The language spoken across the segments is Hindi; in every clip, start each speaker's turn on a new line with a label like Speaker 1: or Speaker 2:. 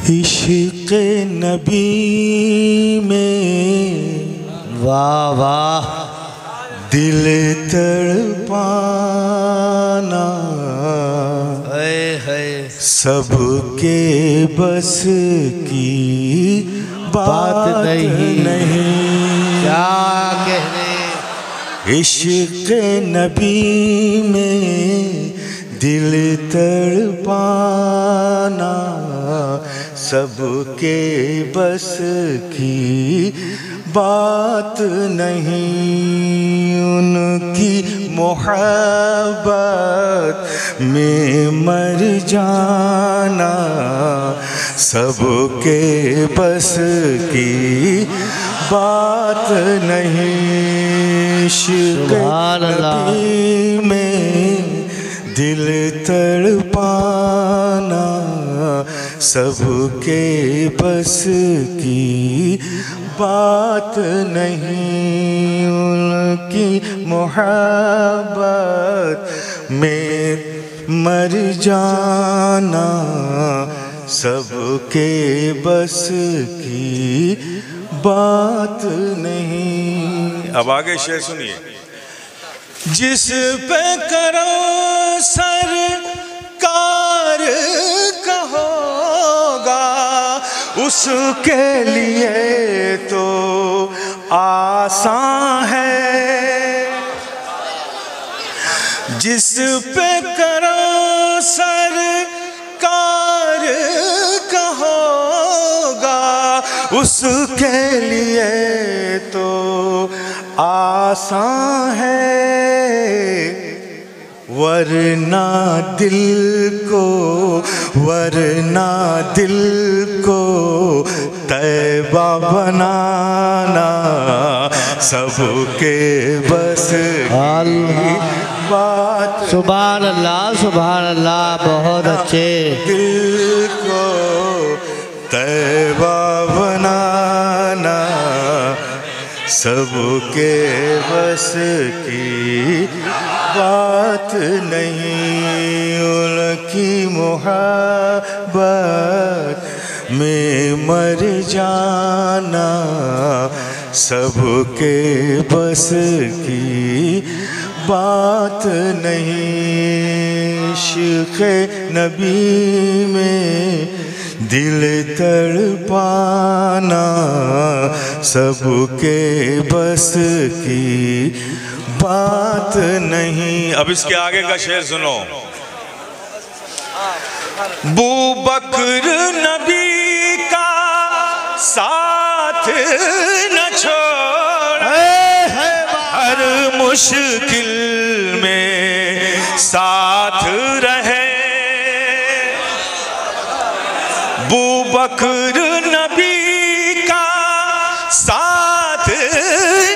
Speaker 1: इश्क़ नबी में
Speaker 2: वाह वाह
Speaker 1: दिल तड़पाना
Speaker 2: है
Speaker 1: सबके बस की बात नहीं।
Speaker 2: क्या कहने।
Speaker 1: इश्क़ नबी में दिल तड़पाना सबके बस की बात नहीं। उनकी मोहब्बत में मर जाना सबके बस की बात नहीं। इश्क़ नबी में दिल तड़पाना सबके बस की बात नहीं। उनकी मोहब्बत में मर जाना सबके बस की बात नहीं। अब आगे शेर सुनिए। जिस पे करो सरकार कहोगा उसके लिए तो आसान है। जिस पे करो सरकार कहोगा उसके लिए तो आसान है। वरना दिल को तैबा बनाना सबके बस की बात।
Speaker 2: सुभान अल्लाह बहुत अच्छे।
Speaker 1: दिल को तैबा बनाना सबके बस की बात नहीं। उनकी मोहब्बत में मर जाना सबके बस की बात नहीं। इश्क़ नबी में दिल तड़पाना सबके बस की बात नहीं। अब इसके आगे का शेर सुनो। बू बकर नबी का साथ न छोड़े हर मुश्किल में साथ रहे। बू बकर नबी का साथ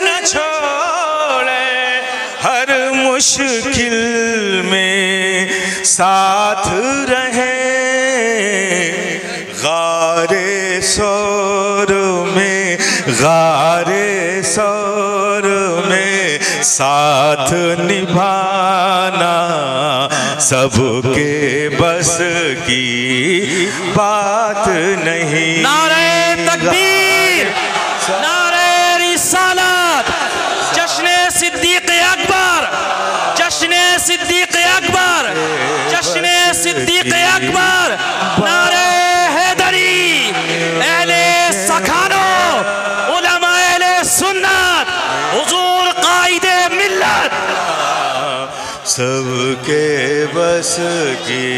Speaker 1: न छोड़े हर मुश्किल में साथ रहे। गारे सौर में साथ निभाना सबके बस की बात नहीं।
Speaker 3: नारे तकबीर, नारे रिसालत, जश्ने सिद्दीक़ अकबर, जश्ने सिद्दीक़ अकबर, जश्ने सिद्दीक़ अकबर। नारे हैदरी, अहले सखानो, उलमा अहले सुन्नत, हुजूर कायदे मिल्लत।
Speaker 1: सबके बस की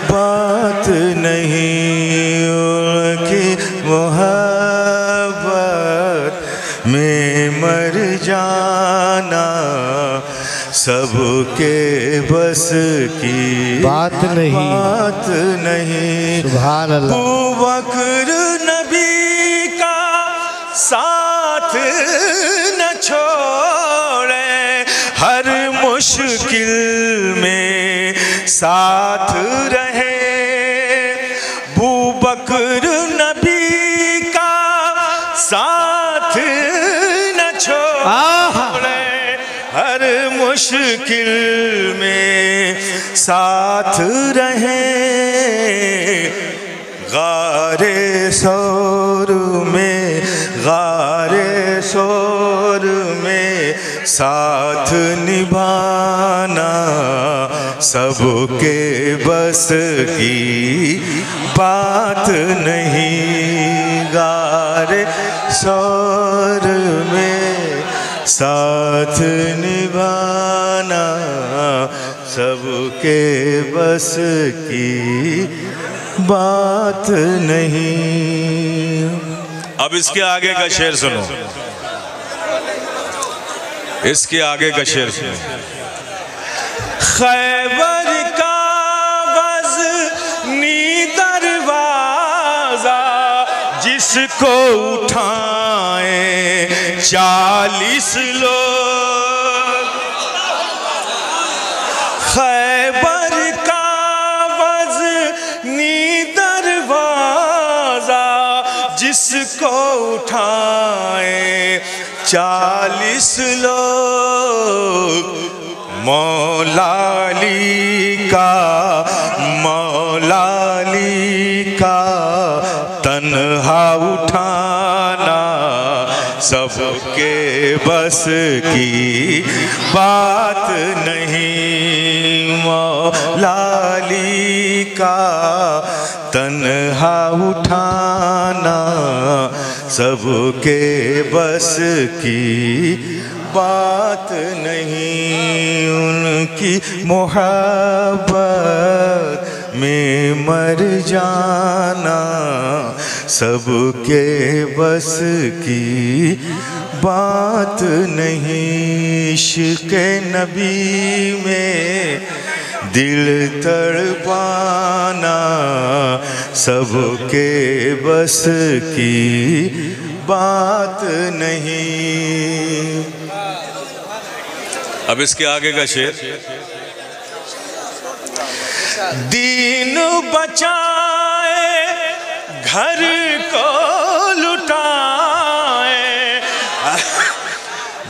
Speaker 1: बात नहीं। उनकी मोहब्बत में मर जाना सबके बस की
Speaker 2: बात
Speaker 1: नहीं।
Speaker 2: सुभान अल्लाह।
Speaker 1: अबू बकर नबी का साथ न छोड़े हर मुश्किल में साथ रहे। अबू बकर नबी का साथ न छोड़े हर मुश्किल में साथ रहे। गारे शोर में, गारे शोर में साथ निभाना सबके बस की बात नहीं। गारे शोर में साथ निभाना सबके बस की बात नहीं। अब इसके आगे का शेर सुनो, इसके आगे का शेर सुनो। खैबर का वज़नी दरवाजा जिसको उठाए 40 लोग। खैबर का वज़नी दरवाजा जिसको उठाए 40 लोग। मौला अली का तन्हा उठाना सबके बस की बात नहीं। मौला अली का तन्हा उठाना सबके बस की बात नहीं। उनकी मोहब्बत में मर जाना सबके बस की बात नहीं। इश्क़ नबी में दिल तड़पाना सबके बस की बात नहीं। अब इसके आगे का शेर। दीन बचाए घर को लुटाए,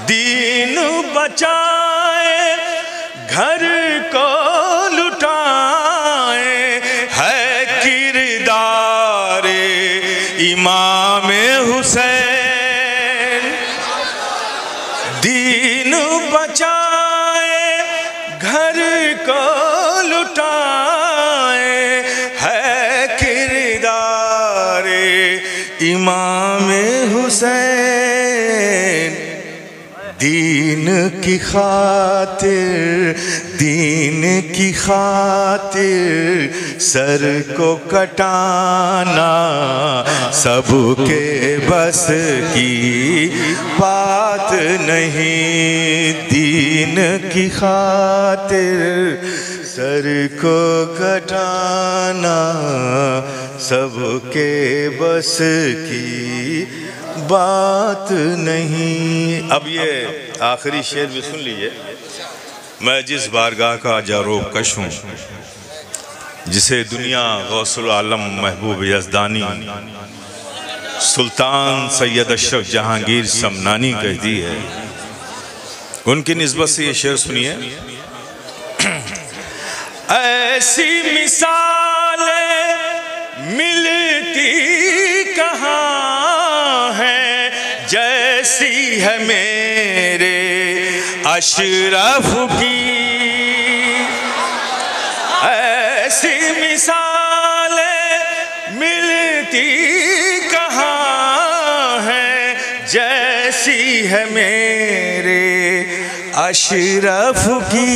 Speaker 1: दीन बचाए घर को लुटाए है किरदार इमाम हुसैन। दीन बचाए घर को लुटाए है किरदार इमाम हुसैन। दीन की खातिर, दीन की खातिर सर को कटाना सबके बस की बात नहीं। दीन की खातिर सर को कटाना सबके बस की बात नहीं। अब ये आखिरी शेर भी सुन लीजिए। मैं जिस बारगाह का जारोब कश हूँ, जिसे दुनिया गौसुल आलम महबूब यज़दानी सुल्तान सैयद अशरफ जहांगीर समनानी कहती है, उनकी निस्बत से ये शेर सुनिए। ऐसी मिसालें मिलती कहाँ है जैसी है मेरे अशरफ की। ऐसी मिसालें मिलती कहाँ है जैसी है मेरे अशरफ की।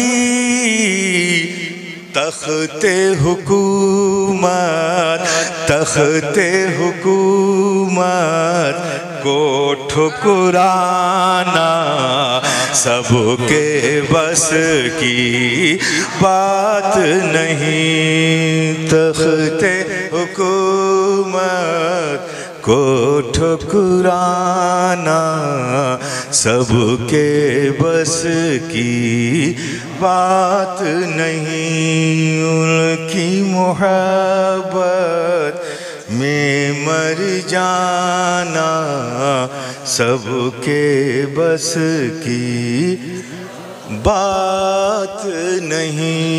Speaker 1: तख्ते हुकूमत, तख्ते हुकूमत को ठुकराना सबके बस की बात नहीं। तख्ते हुकूमत को ठुकराना सबके बस की बात नहीं। उनकी मोहब्बत में मर जाना सबके बस की बात नहीं।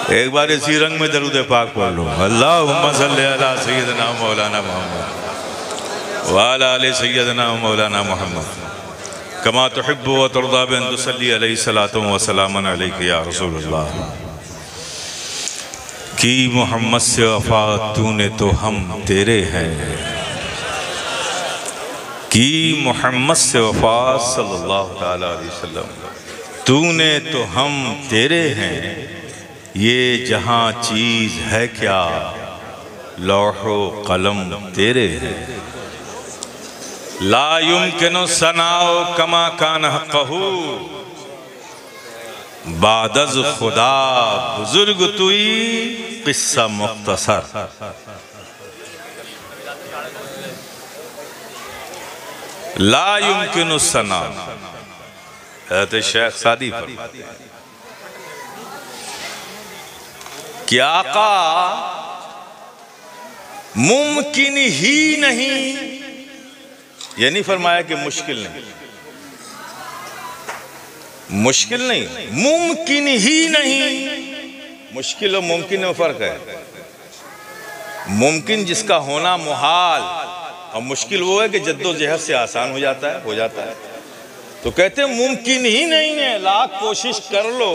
Speaker 1: एक बार इसी रंग में दरूद पाक पढ़ लो। अल्लाहुम्मा सल्ली अला सय्यदना मौलाना मोहम्मद व अला आलि सय्यदना मौलाना मोहम्मद कमा तुहिब्बु व तुरदा बिन तुसल्ली अलैहि सलातु व सलामुन अलैका या रसूलल्लाह। की मोहम्मद से वफा तूने तो हम तेरे हैं, की मोहम्मद से वफा सल्लल्लाहु तआला अलैहि वसल्लम तूने तो हम तेरे हैं। ये जहां चीज है क्या लौहो कलम तेरे हैं। ला युमकिनु सनाओ कमा कान हक़्क़हू बादज़ खुदा बुजुर्ग तुई किस्सा मुख्तसर। ला युमकिनु सना हज़रत शेख सादी फरमाते हैं कि आका मुमकिन ही नहीं, ये नहीं फरमाया कि मुश्किल नहीं, मुश्किल नहीं, मुमकिन ही नहीं। मुश्किल और मुमकिन में फर्क है। मुमकिन जिसका होना मुहाल, और मुश्किल वो है कि जद्दोजहद से आसान हो जाता है। तो कहते हैं मुमकिन ही नहीं है, लाख कोशिश कर लो।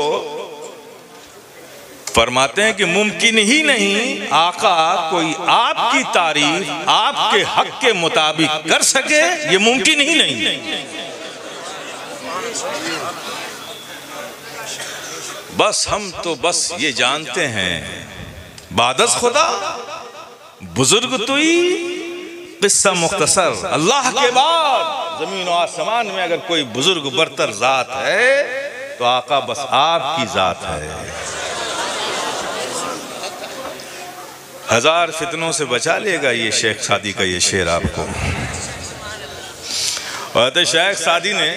Speaker 1: फरमाते हैं कि मुमकिन ही नहीं आका कोई आपकी तारीफ आपके हक के मुताबिक कर सके, ये मुमकिन ही नहीं। बस हम तो बस ये जानते हैं बादस खुदा बुजुर्ग तुई किस्सा मुख्तसर। अल्लाह के बाद जमीन और आसमान में अगर कोई बुजुर्ग बरतर जात है तो आका बस आपकी जात है। हजार फितनों से बचा लेगा ये शेख सादी का ये शेर आपको। और शेख सादी ने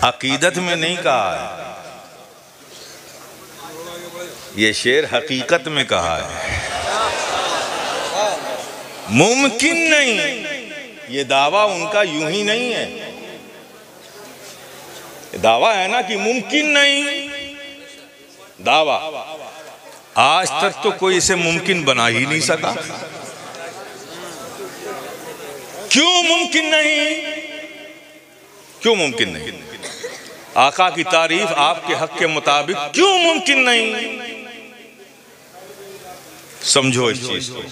Speaker 1: अकीदत में नहीं कहा है, ये शेर हकीकत में कहा है। मुमकिन नहीं, ये दावा उनका यूं ही नहीं है। दावा है ना कि मुमकिन नहीं, दावा आज तक तो कोई इसे मुमकिन बना ही नहीं सका। क्यों मुमकिन नहीं? क्यों मुमकिन नहीं? आका की तारीफ आपके हक के मुताबिक क्यों मुमकिन नहीं? समझो इस चीज को।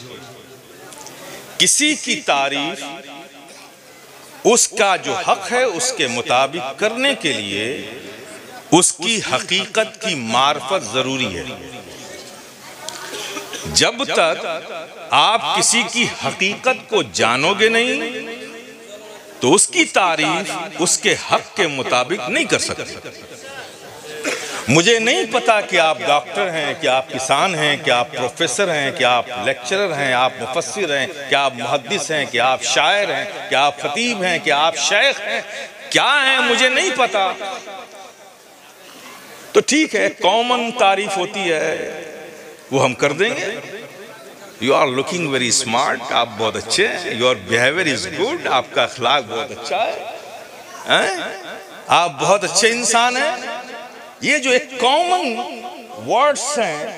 Speaker 1: किसी की तारीफ उसका जो हक है उसके मुताबिक करने के लिए उसकी हकीकत की मार्फत जरूरी है। जब तक आप किसी की हकीकत को जानोगे नहीं तो उसकी तारीफ उसके हक के मुताबिक नहीं कर सकते। मुझे नहीं पता कि आप डॉक्टर हैं, कि आप किसान हैं, कि आप प्रोफेसर हैं, कि आप लेक्चरर हैं, आप मुफस्सिर हैं, कि आप मुहद्दिस हैं, कि आप शायर हैं, कि आप खतीब हैं, कि आप शेख हैं, क्या हैं मुझे नहीं पता। तो ठीक है, कॉमन तारीफ होती है वो हम कर देंगे। You are looking very smart, आप बहुत अच्छे हैं, योर बिहेवियर इज गुड, आपका अखलाक बहुत अच्छा है, आप बहुत अच्छे इंसान हैं। ये जो एक कॉमन वर्ड्स हैं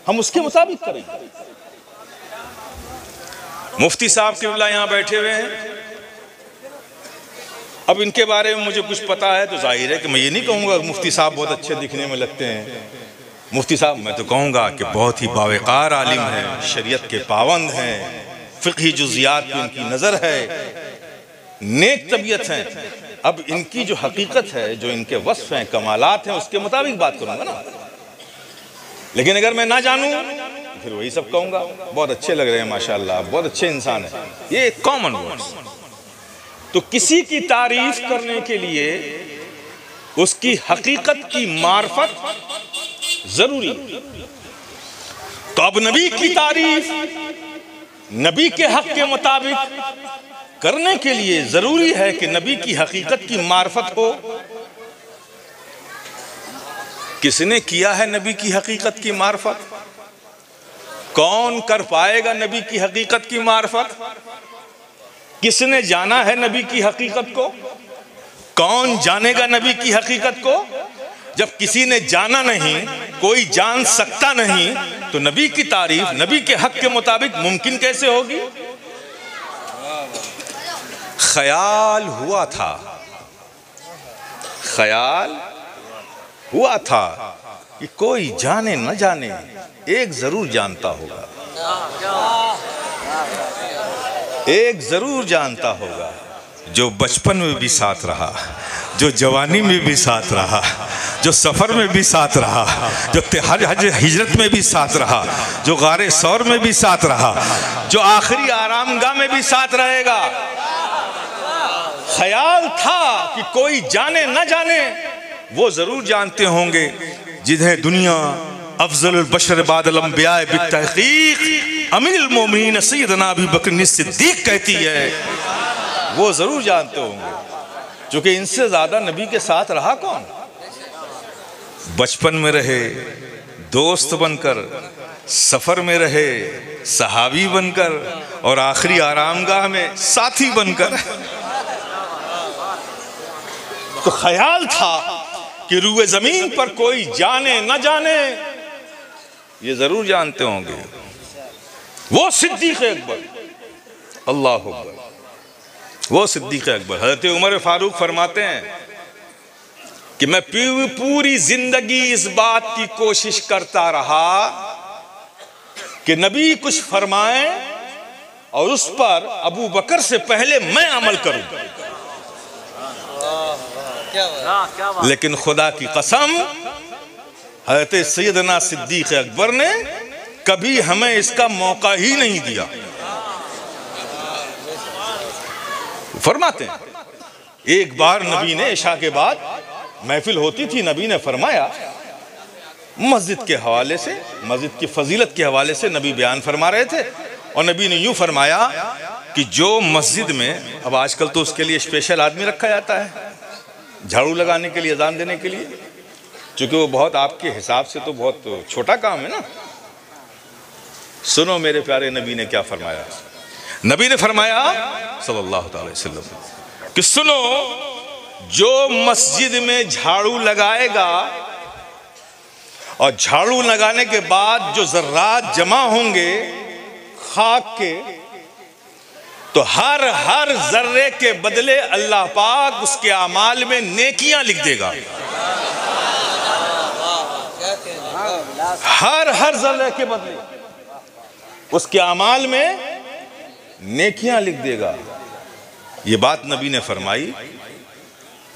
Speaker 1: हम उसके मुताबिक करेंगे। मुफ्ती साहब किबला यहाँ बैठे हुए हैं, अब इनके बारे में मुझे कुछ पता है तो जाहिर है कि मैं ये नहीं कहूँगा मुफ्ती साहब बहुत अच्छे दिखने में लगते हैं। मुफ्ती साहब मैं तो कहूँगा कि बहुत ही बावकार आलिम हैं, शरीयत के पाबंद हैं, फ़िक़ही जुज़ियात पे इनकी नज़र है, नेक तबीयत हैं। अब इनकी जो हकीकत है, जो इनके वस्फ हैं, कमालात हैं, उसके मुताबिक बात करूँगा ना। लेकिन अगर मैं ना जानूँ फिर वही सब कहूँगा, बहुत अच्छे लग रहे हैं माशाअल्लाह, बहुत अच्छे इंसान हैं। ये कॉमन वर्ड्स। तो किसी की तारीफ करने के लिए उसकी हकीकत की मार्फत जरूरी। तो अब नबी की तारीफ नबी के हक के मुताबिक करने के लिए जरूरी है कि नबी की हकीकत की मार्फत हो। किसने किया है नबी की हकीकत की मार्फत? कौन कर पाएगा नबी की हकीकत की मार्फत? किसने जाना है नबी की हकीकत को? कौन जानेगा नबी की हकीकत को? जब किसी ने जाना नहीं, कोई जान सकता नहीं, तो नबी की तारीफ नबी के हक के मुताबिक मुमकिन कैसे होगी? ख्याल हुआ था, ख्याल हुआ था कि कोई जाने न जाने एक जरूर जानता होगा, एक जरूर जानता होगा, जो बचपन में भी साथ रहा, जो जवानी में भी साथ रहा, जो सफ़र में भी साथ रहा, जो हिजरत में भी साथ रहा, जो गारे सौर में भी साथ रहा, जो आखिरी आरामगाह में भी साथ रहेगा। ख्याल था कि कोई जाने न जाने वो जरूर जानते होंगे जिन्हें दुनिया अफजलुल बशर बादल अंबिया बित्तहकीक अमीरुल मोमिनीन सय्यदना अबू बकर सिद्दीक कहती है, वो जरूर जानते होंगे, क्योंकि इनसे ज्यादा नबी के साथ रहा कौन? बचपन में रहे दोस्त बनकर, सफर में रहे सहाबी बनकर, और आखिरी आरामगाह में साथी बनकर। तो ख्याल था कि रूए जमीन पर कोई जाने न जाने ये जरूर जानते होंगे, वो सिद्दीक अकबर, अल्लाह अकबर, वो सिद्दीक अकबर। हज़रत उमर फारूक फरमाते हैं कि मैं पूरी जिंदगी इस बात की कोशिश करता रहा कि नबी कुछ फरमाएं और उस पर अबू बकर से पहले मैं अमल करूं, लेकिन खुदा की कसम हज़रत सैयदना सिद्दीक अकबर ने कभी हमें इसका मौका ही नहीं दिया। फरमाते हैं एक बार नबी ने इशा के बाद महफिल होती थी, नबी ने फरमाया, मस्जिद के हवाले से, मस्जिद की फजीलत के हवाले से नबी बयान फरमा रहे थे, और नबी ने यूं फरमाया कि जो मस्जिद में, अब आजकल तो उसके लिए स्पेशल आदमी रखा जाता है झाड़ू लगाने के लिए, अजान देने के लिए, क्योंकि वो बहुत आपके हिसाब से तो बहुत छोटा काम है ना। सुनो मेरे प्यारे नबी ने क्या फरमाया। नबी ने फरमाया सल्लल्लाहु अलैहि वसल्लम कि सुनो, जो मस्जिद में झाड़ू लगाएगा और झाड़ू लगाने के बाद जो जर्रात जमा होंगे खाक के, तो हर जर्रे के बदले अल्लाह पाक उसके आमाल में नेकियां लिख देगा। हर जर्रे के बदले उसके आमाल में नेकियां लिख देगा। ये बात नबी ने फरमाई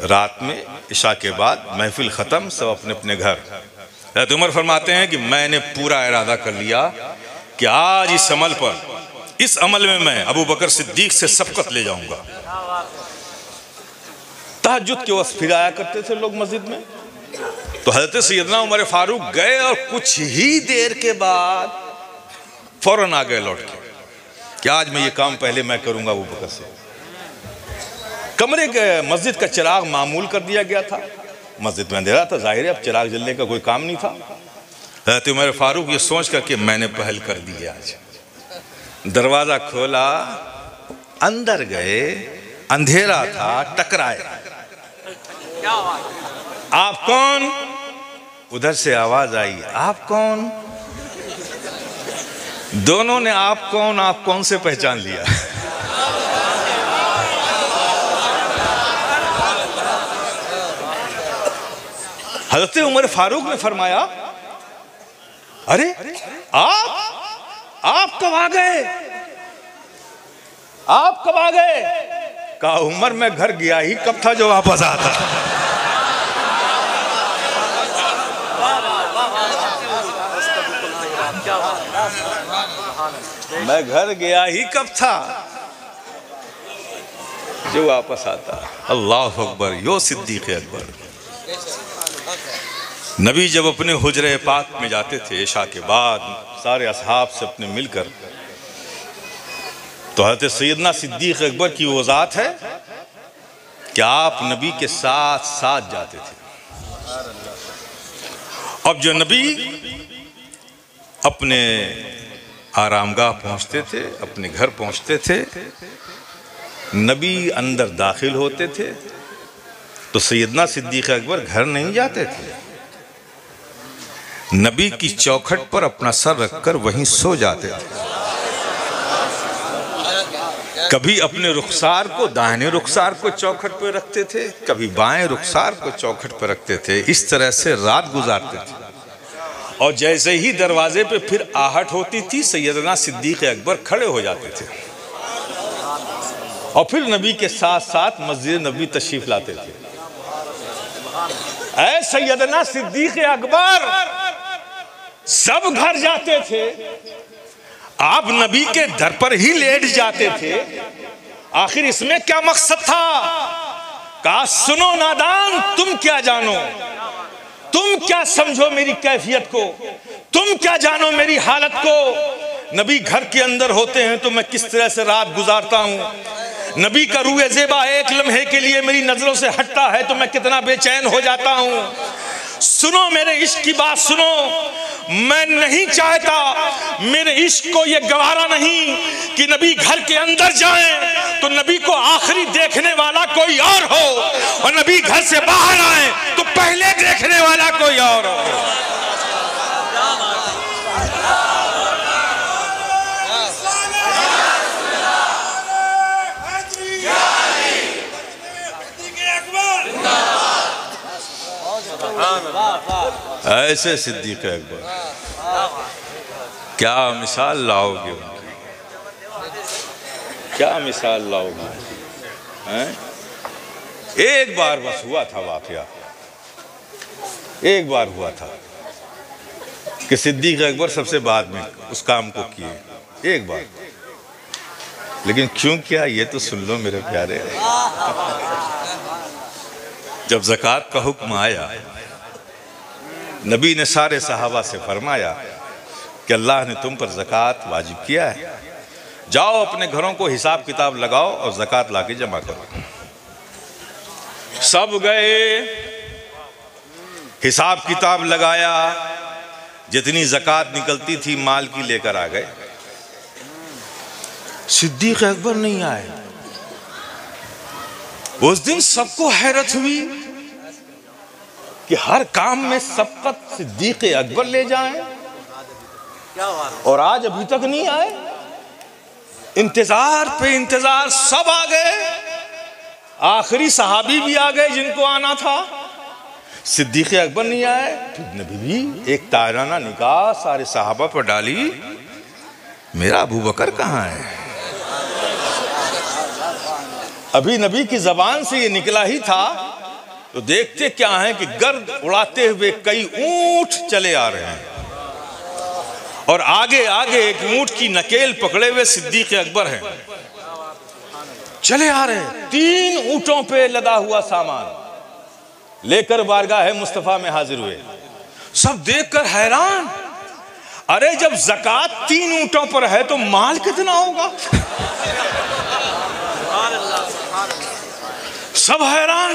Speaker 1: रात में इशा के बाद, महफिल ख़त्म, सब अपने अपने घर। हज़रत उमर फरमाते हैं कि मैंने पूरा इरादा कर लिया कि आज इस अमल पर, इस अमल में मैं अबू बकर सिद्दीक से सबकत ले जाऊंगा। तहज्जुद के वक्त फिर आया करते थे लोग मस्जिद में, तो हज़रत सैयदना उमर फारूक गए और कुछ ही देर के बाद फौरन आ गए लौट के कि आज मैं ये काम पहले मैं करूंगा अबू बकर से। कमरे के मस्जिद का चिराग मामूल कर दिया गया था, मस्जिद में अंधेरा था, जाहिर है अब चिराग जलने का कोई काम नहीं था। हज़रत उमर फारूक ये सोच कर कि मैंने पहल कर दी है आज। दरवाजा खोला, अंदर गए, अंधेरा था, टकराए। आप कौन? उधर से आवाज आई, आप कौन? दोनों ने आप कौन से पहचान लिया। हज़रत उमर फारूक ने फरमाया, अरे आप कब आ गए? आप कब आ गए? कहा उमर मैं घर गया ही कब था जो वापस आता। मैं घर गया ही कब था जो वापस आता। अल्लाह अकबर, यो सिद्दीक अकबर। नबी जब अपने हुजरे पाक में जाते थे इशा के बाद सारे असहाब से अपने मिलकर, तो हज़रत सैयदना सिद्दीक अकबर की वो ज़ात है कि आप नबी के साथ साथ जाते थे। अब जो नबी अपने आरामगाह पहुंचते थे, अपने घर पहुंचते थे, नबी अंदर दाखिल होते थे, तो सैयदना सिद्दीक अकबर घर नहीं जाते थे, नबी की चौखट पर अपना सर रखकर वहीं सो जाते थे। कभी अपने रुखसार को, दाहिने रुखसार को चौखट पर रखते थे, कभी बाएं रुखसार को चौखट पर रखते थे। इस तरह से रात गुजारते थे। और जैसे ही दरवाजे पे फिर आहट होती थी, सैयदना सिद्दीक अकबर खड़े हो जाते थे और फिर नबी के साथ साथ मस्जिद नबी तशरीफ लाते थे। ऐ सैयदना सिद्दीक अकबर, सब घर जाते थे, आप नबी के दर पर ही लेट जाते थे। आखिर इसमें क्या मकसद था? कहा, सुनो नादान, तुम क्या जानो, तुम क्या समझो मेरी कैफियत को, तुम क्या जानो मेरी हालत को। नबी घर के अंदर होते हैं तो मैं किस तरह से रात गुजारता हूं। नबी का रूए ज़ेबा एक लम्हे के लिए मेरी नजरों से हटता है तो मैं कितना बेचैन हो जाता हूं। सुनो मेरे इश्क की बात सुनो, मैं नहीं चाहता, मेरे इश्क को ये गवारा नहीं कि नबी घर के अंदर जाएं तो नबी को आखिरी देखने वाला कोई और हो, और नबी घर से बाहर आए तो पहले देखने वाला कोई और हो। ऐसे सिद्दीक अकबर, क्या मिसाल लाओगे उनकी, क्या मिसाल लाओगे हैं? एक बार बस हुआ था वाकया, एक बार हुआ था कि सिद्दीक अकबर सबसे बाद में उस काम को किए, एक बार। लेकिन क्यों किया ये तो सुन लो मेरे प्यारे। जब ज़कात का हुक्म आया, नबी ने सारे सहाबा से फरमाया कि अल्लाह ने तुम पर ज़कात वाजिब किया है, जाओ अपने घरों को हिसाब किताब लगाओ और ज़कात लाके जमा करो। सब गए, हिसाब किताब लगाया, जितनी ज़कात निकलती थी माल की लेकर आ गए। सिद्दीक अकबर नहीं आए। उस दिन सबको हैरत हुई कि हर काम में सबकत सिद्दीक अकबर ले जाएं, और आज अभी तक नहीं आए। इंतजार पे इंतजार, सब आ गए, आखिरी सहाबी भी आ गए जिनको आना था, सिद्दीक अकबर नहीं आए। फिर नबी भी एक ताराना निगाह सारे सहाबा पर डाली, मेरा अबू बकर कहाँ है? अभी नबी की जबान से ये निकला ही था तो देखते क्या है कि गर्द उड़ाते हुए कई ऊंट चले आ रहे हैं, और आगे आगे एक ऊंट की नकेल पकड़े हुए सिद्दीक अकबर हैं, चले आ रहे हैं। 3 ऊंटों पे लदा हुआ सामान लेकर बारगाह मुस्तफा में हाजिर हुए। सब देखकर हैरान, अरे जब ज़कात 3 ऊंटों पर है तो माल कितना होगा? सब हैरान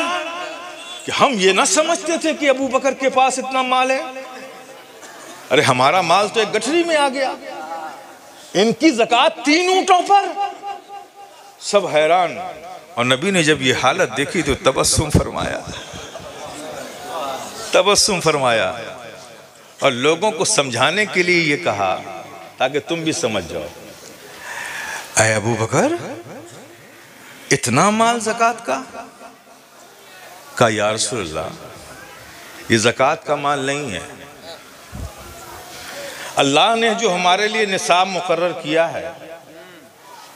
Speaker 1: कि हम ये ना समझते थे कि अबू बकर के पास इतना माल है। अरे हमारा माल तो एक गठरी में आ गया, इनकी ज़कात 3 ऊंटों पर। सब हैरान। और नबी ने जब ये हालत देखी तो तबस्सुम फरमाया, तबस्सुम फरमाया, और लोगों को समझाने के लिए ये कहा ताकि तुम भी समझ जाओ। ऐ अबू बकर, इतना माल ज़कात का या रसूलल्लाह, ये ज़कात का माल नहीं है। अल्लाह ने जो हमारे लिए निसाब मुकर्रर किया है,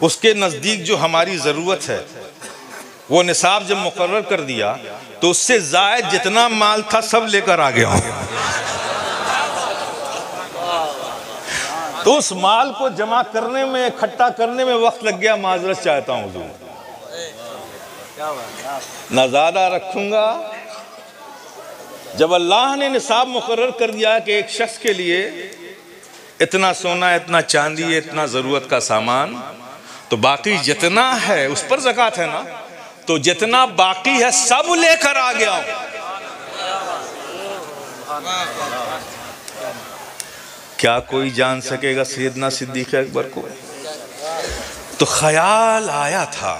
Speaker 1: उसके नज़दीक जो हमारी ज़रूरत है, वो निसाब जब मुकर्रर कर दिया तो उससे ज़ायद जितना माल था सब लेकर आ गया हूँ। तो उस माल को जमा करने में, इकट्ठा करने में वक्त लग गया। माजरत चाहता हूँ हुजूर, ना ज़्यादा रखूंगा। जब अल्लाह ने निसाब मुकर्रर कर दिया कि एक शख्स के लिए इतना सोना, इतना चांदी, इतना ज़रूरत का सामान, तो बाकी जितना है उस पर ज़कात है ना, तो जितना बाकी है सब लेकर आ गया। क्या कोई जान सकेगा सैयदना सिद्दीक अकबर को? तो ख्याल आया था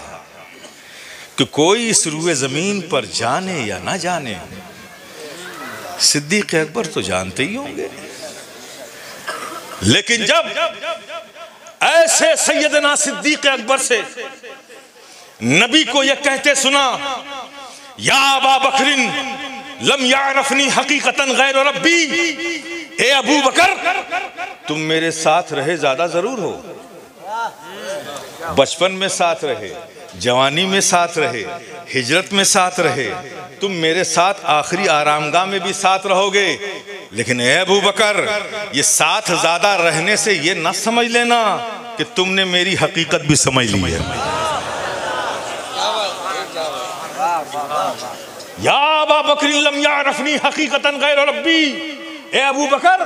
Speaker 1: कि कोई इस रूए ज़मीन पर जाने या ना जाने, सिद्दीक अकबर तो जानते ही होंगे। लेकिन जब ऐसे सैयदना सिद्दीक अकबर से नबी को यह कहते सुना, या अबा बकरिन लम यारफनी हकीकतन गैर रब्बी, ए अबू बकर तुम मेरे साथ रहे ज्यादा जरूर हो, बचपन में साथ रहे, जवानी में साथ रहे, हिजरत में साथ रहे, तुम मेरे साथ आखिरी आरामगाह में भी साथ रहोगे, लेकिन ए अबू बकर ये साथ ज्यादा रहने से ये ना समझ लेना कि तुमने मेरी हकीकत भी समझ ली है। या अबा बकर लम यारफनी हकीकतन गैर रब्बी, ए अबू बकर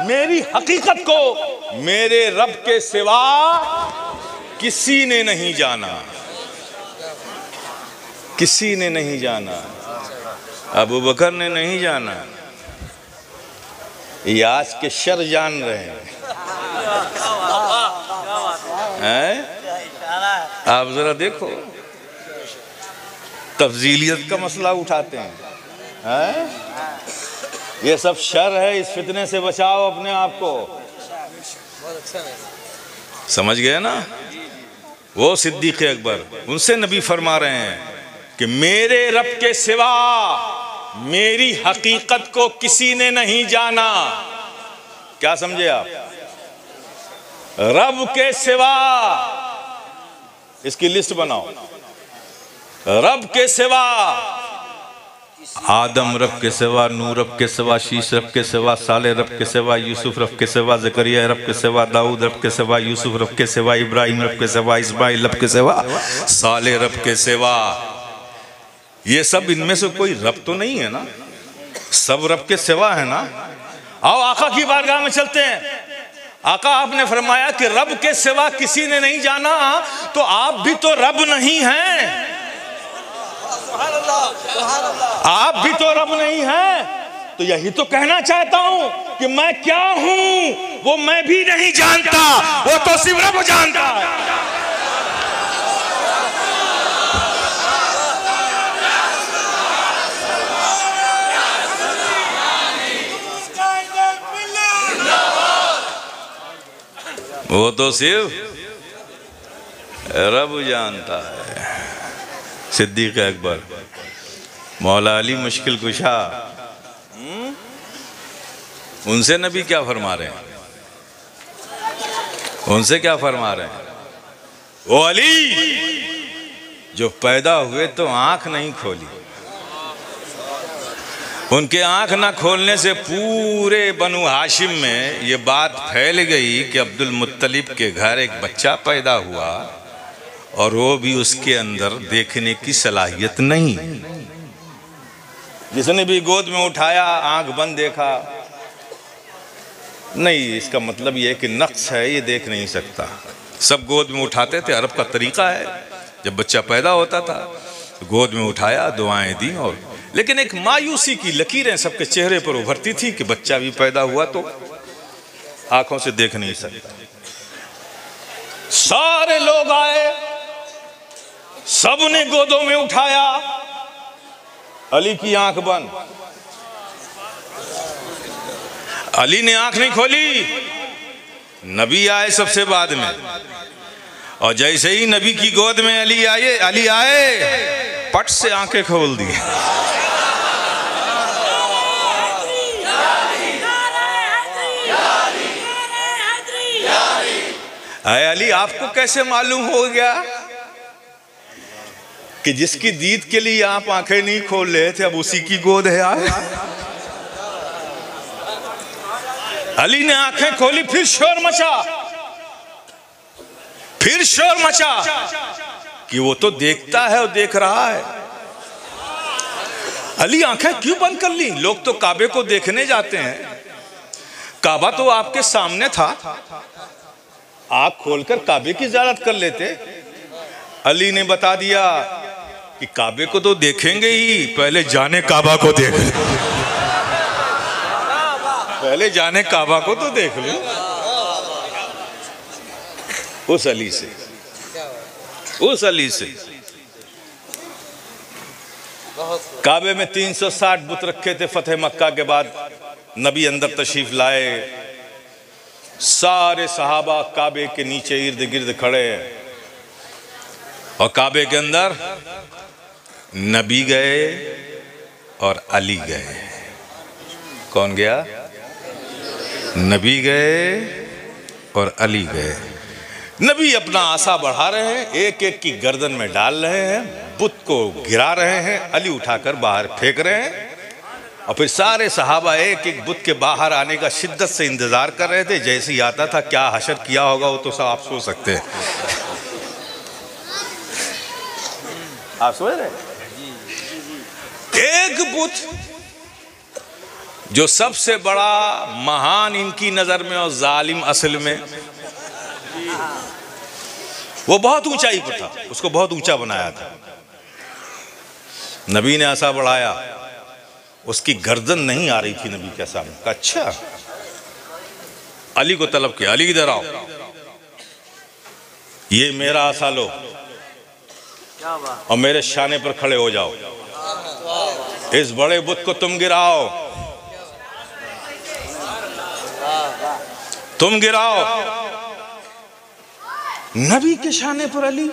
Speaker 1: मेरी हकीकत को मेरे रब के सिवा किसी ने नहीं जाना, किसी ने नहीं जाना। अबू बकर ने नहीं जाना, ये आज के शर जान रहे हैं। आप जरा देखो, तफजीलियत का मसला उठाते हैं। ये सब शर है, इस फितने से बचाओ अपने आप को। समझ गए ना? वो सिद्दीक अकबर, उनसे नबी फरमा रहे हैं कि मेरे रब के सिवा मेरी हकीकत को किसी ने नहीं जाना। क्या समझे आप? रब के सिवा, इसकी लिस्ट बनाओ। रब के सिवा आदम रब के सिवा, नूह रब के सिवा, शीश रब के सिवा, साले रब के सिवा, यूसुफ रब के सिवा, ज़करिया रब के सिवा, दाऊद रब के सिवा, यूसुफ रब के सिवा, इब्राहिम रब के सिवा, इस्माइल रब के सिवा, साले रब के सिवा। ये सब इनमें से कोई रब तो नहीं है ना? सब रब के सिवा है ना? आओ आका की बारगाह में चलते हैं। आका आपने फरमाया कि रब के सिवा किसी ने नहीं जाना, तो आप भी तो रब नहीं हैं। आप भी तो रब नहीं हैं। तो यही तो कहना चाहता हूं कि मैं क्या हूं वो मैं भी नहीं जानता, वो तो सिर्फ रब जानता है। वो तो सिर्फ रब जानता है। सिद्दीक अकबर, मौला अली मुश्किल कुशा, उनसे नबी क्या फरमा रहे हैं? उनसे क्या फरमा रहे हैं? वो अली जो पैदा हुए तो आंख नहीं खोली, उनके आंख ना खोलने से पूरे बनु हाशिम में ये बात फैल गई कि अब्दुल मुत्तलिब के घर एक बच्चा पैदा हुआ और वो भी उसके अंदर देखने की सलाहियत नहीं। जिसने भी गोद में उठाया आंख बंद देखा, नहीं, इसका मतलब ये है कि नक्स है, ये देख नहीं सकता। सब गोद में उठाते थे, अरब का तरीका है। जब बच्चा पैदा होता था तो गोद में उठाया, दुआएं दी, और लेकिन एक मायूसी की लकीरें सबके चेहरे पर उभरती थी कि बच्चा भी पैदा हुआ तो आंखों से देख नहीं सकता। सारे लोग आए, सबने गोदों में उठाया, अली की आंख बंद। अली ने आंख नहीं खोली। नबी आए सबसे बाद में, और जैसे ही नबी की गोद में अली आए, पट से आंखें खोल दी। अरे अली, आपको कैसे मालूम हो गया कि जिसकी दीद के लिए आप आंखें नहीं खोल रहे थे अब उसी की गोद है आए? अली ने आंखें खोली, फिर शोर मचा कि वो तो देखता है और देख रहा है। अली आंखें क्यों बंद कर ली? लोग तो काबे को देखने जाते हैं, काबा तो आपके सामने था, आंख खोलकर काबे की ज़ियारत कर लेते। अली ने बता दिया कि काबे को तो देखेंगे ही, पहले जाने काबा को देख ले, पहले जाने काबा को तो देख लो। उस अली से काबे में 360 बुत रखे थे। फतेह मक्का के बाद नबी अंदर तशरीफ लाए, सारे सहाबा काबे के नीचे इर्द गिर्द खड़े हैं और काबे के अंदर नबी गए और अली गए। कौन गया? नबी गए और अली गए। नबी अपना आसा बढ़ा रहे हैं, एक एक की गर्दन में डाल रहे हैं, बुत को गिरा रहे हैं, अली उठाकर बाहर फेंक रहे हैं। और फिर सारे सहाबा एक एक बुत के बाहर आने का शिद्दत से इंतजार कर रहे थे। जैसे ही आता था क्या हशर किया होगा वो तो सब आप सोच सकते हैं। आप सोच रहे? एक बुत जो सबसे बड़ा महान इनकी नजर में और जालिम असल में, वो बहुत ऊंचाई पर था, उसको बहुत ऊंचा बनाया था। नबी ने आसा बढ़ाया, उसकी गर्दन नहीं आ रही थी नबी के सामने। अच्छा, अली को तलब किया, अली इधर आओ, ये मेरा आसा लो और मेरे शाने पर खड़े हो जाओ। इस बड़े बुत को तुम गिराओ, तुम गिराओ। नबी के शाने पर अली,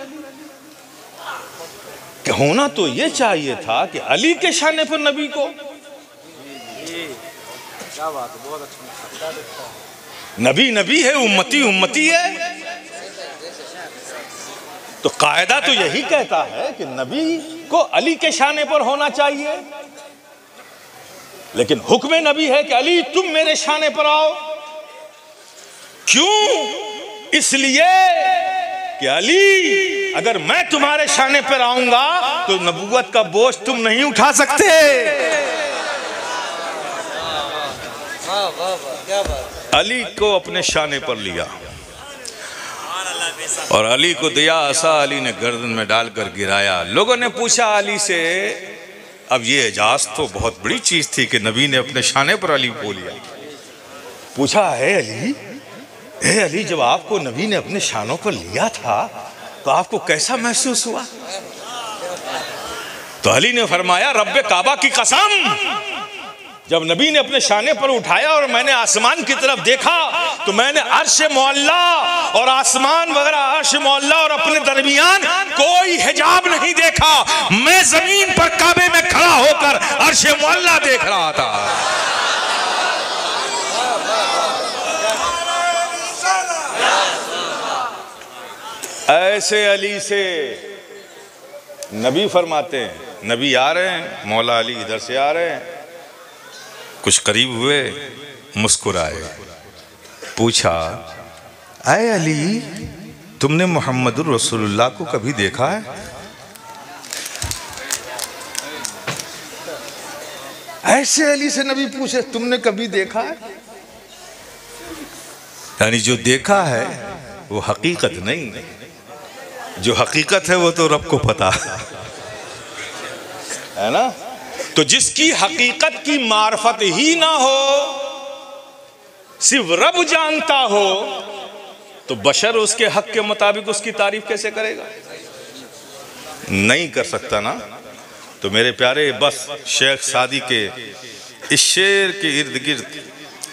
Speaker 1: होना तो ये चाहिए था कि अली के शाने पर नबी को। क्या बात है, बहुत अच्छा। नबी नबी है, उम्मती उम्मती है, तो कायदा तो यही कहता है कि नबी को अली के शाने पर होना चाहिए। लेकिन हुक्म नबी है कि अली तुम मेरे शाने पर आओ। क्यों? इसलिए कि अली, अगर मैं तुम्हारे शाने पर आऊंगा तो नबूवत का बोझ तुम नहीं उठा सकते। अली को अपने शाने पर लिया और अली को दिया आसा। अली ने गर्दन में डालकर गिराया। लोगों ने पूछा अली से, अब ये एजाज तो बहुत बड़ी चीज थी कि नबी ने अपने शाने पर अली को लिया। पूछा, है अली, हे अली, जब आपको नबी ने अपने शानों पर लिया था तो आपको कैसा महसूस हुआ? तो अली ने फरमाया, रब्बे काबा की कसम, जब नबी ने अपने शाने पर उठाया और मैंने आसमान की तरफ देखा तो मैंने अर्श मौला और आसमान वगैरह, अर्श मौला और अपने दरमियान कोई हिजाब नहीं देखा। मैं जमीन पर काबे में खड़ा होकर अर्श मौला देख रहा था। ऐसे अली से नबी फरमाते हैं, नबी आ रहे हैं, मौला अली इधर से आ रहे हैं, कुछ करीब हुए, मुस्कुराए, पूछा, ऐ अली, तुमने मोहम्मदुर रसूलुल्लाह को कभी देखा है? ऐसे अली से नबी पूछे, तुमने कभी देखा है? यानी जो देखा है वो हकीकत नहीं, जो हकीकत है वो तो रब को पता है ना। तो जिसकी हकीकत की मार्फत ही ना हो, सिर्फ रब जानता हो, तो बशर उसके हक के मुताबिक उसकी तारीफ कैसे करेगा? नहीं कर सकता ना। तो मेरे प्यारे, बस शेख सादी के इस शेर के इर्द गिर्द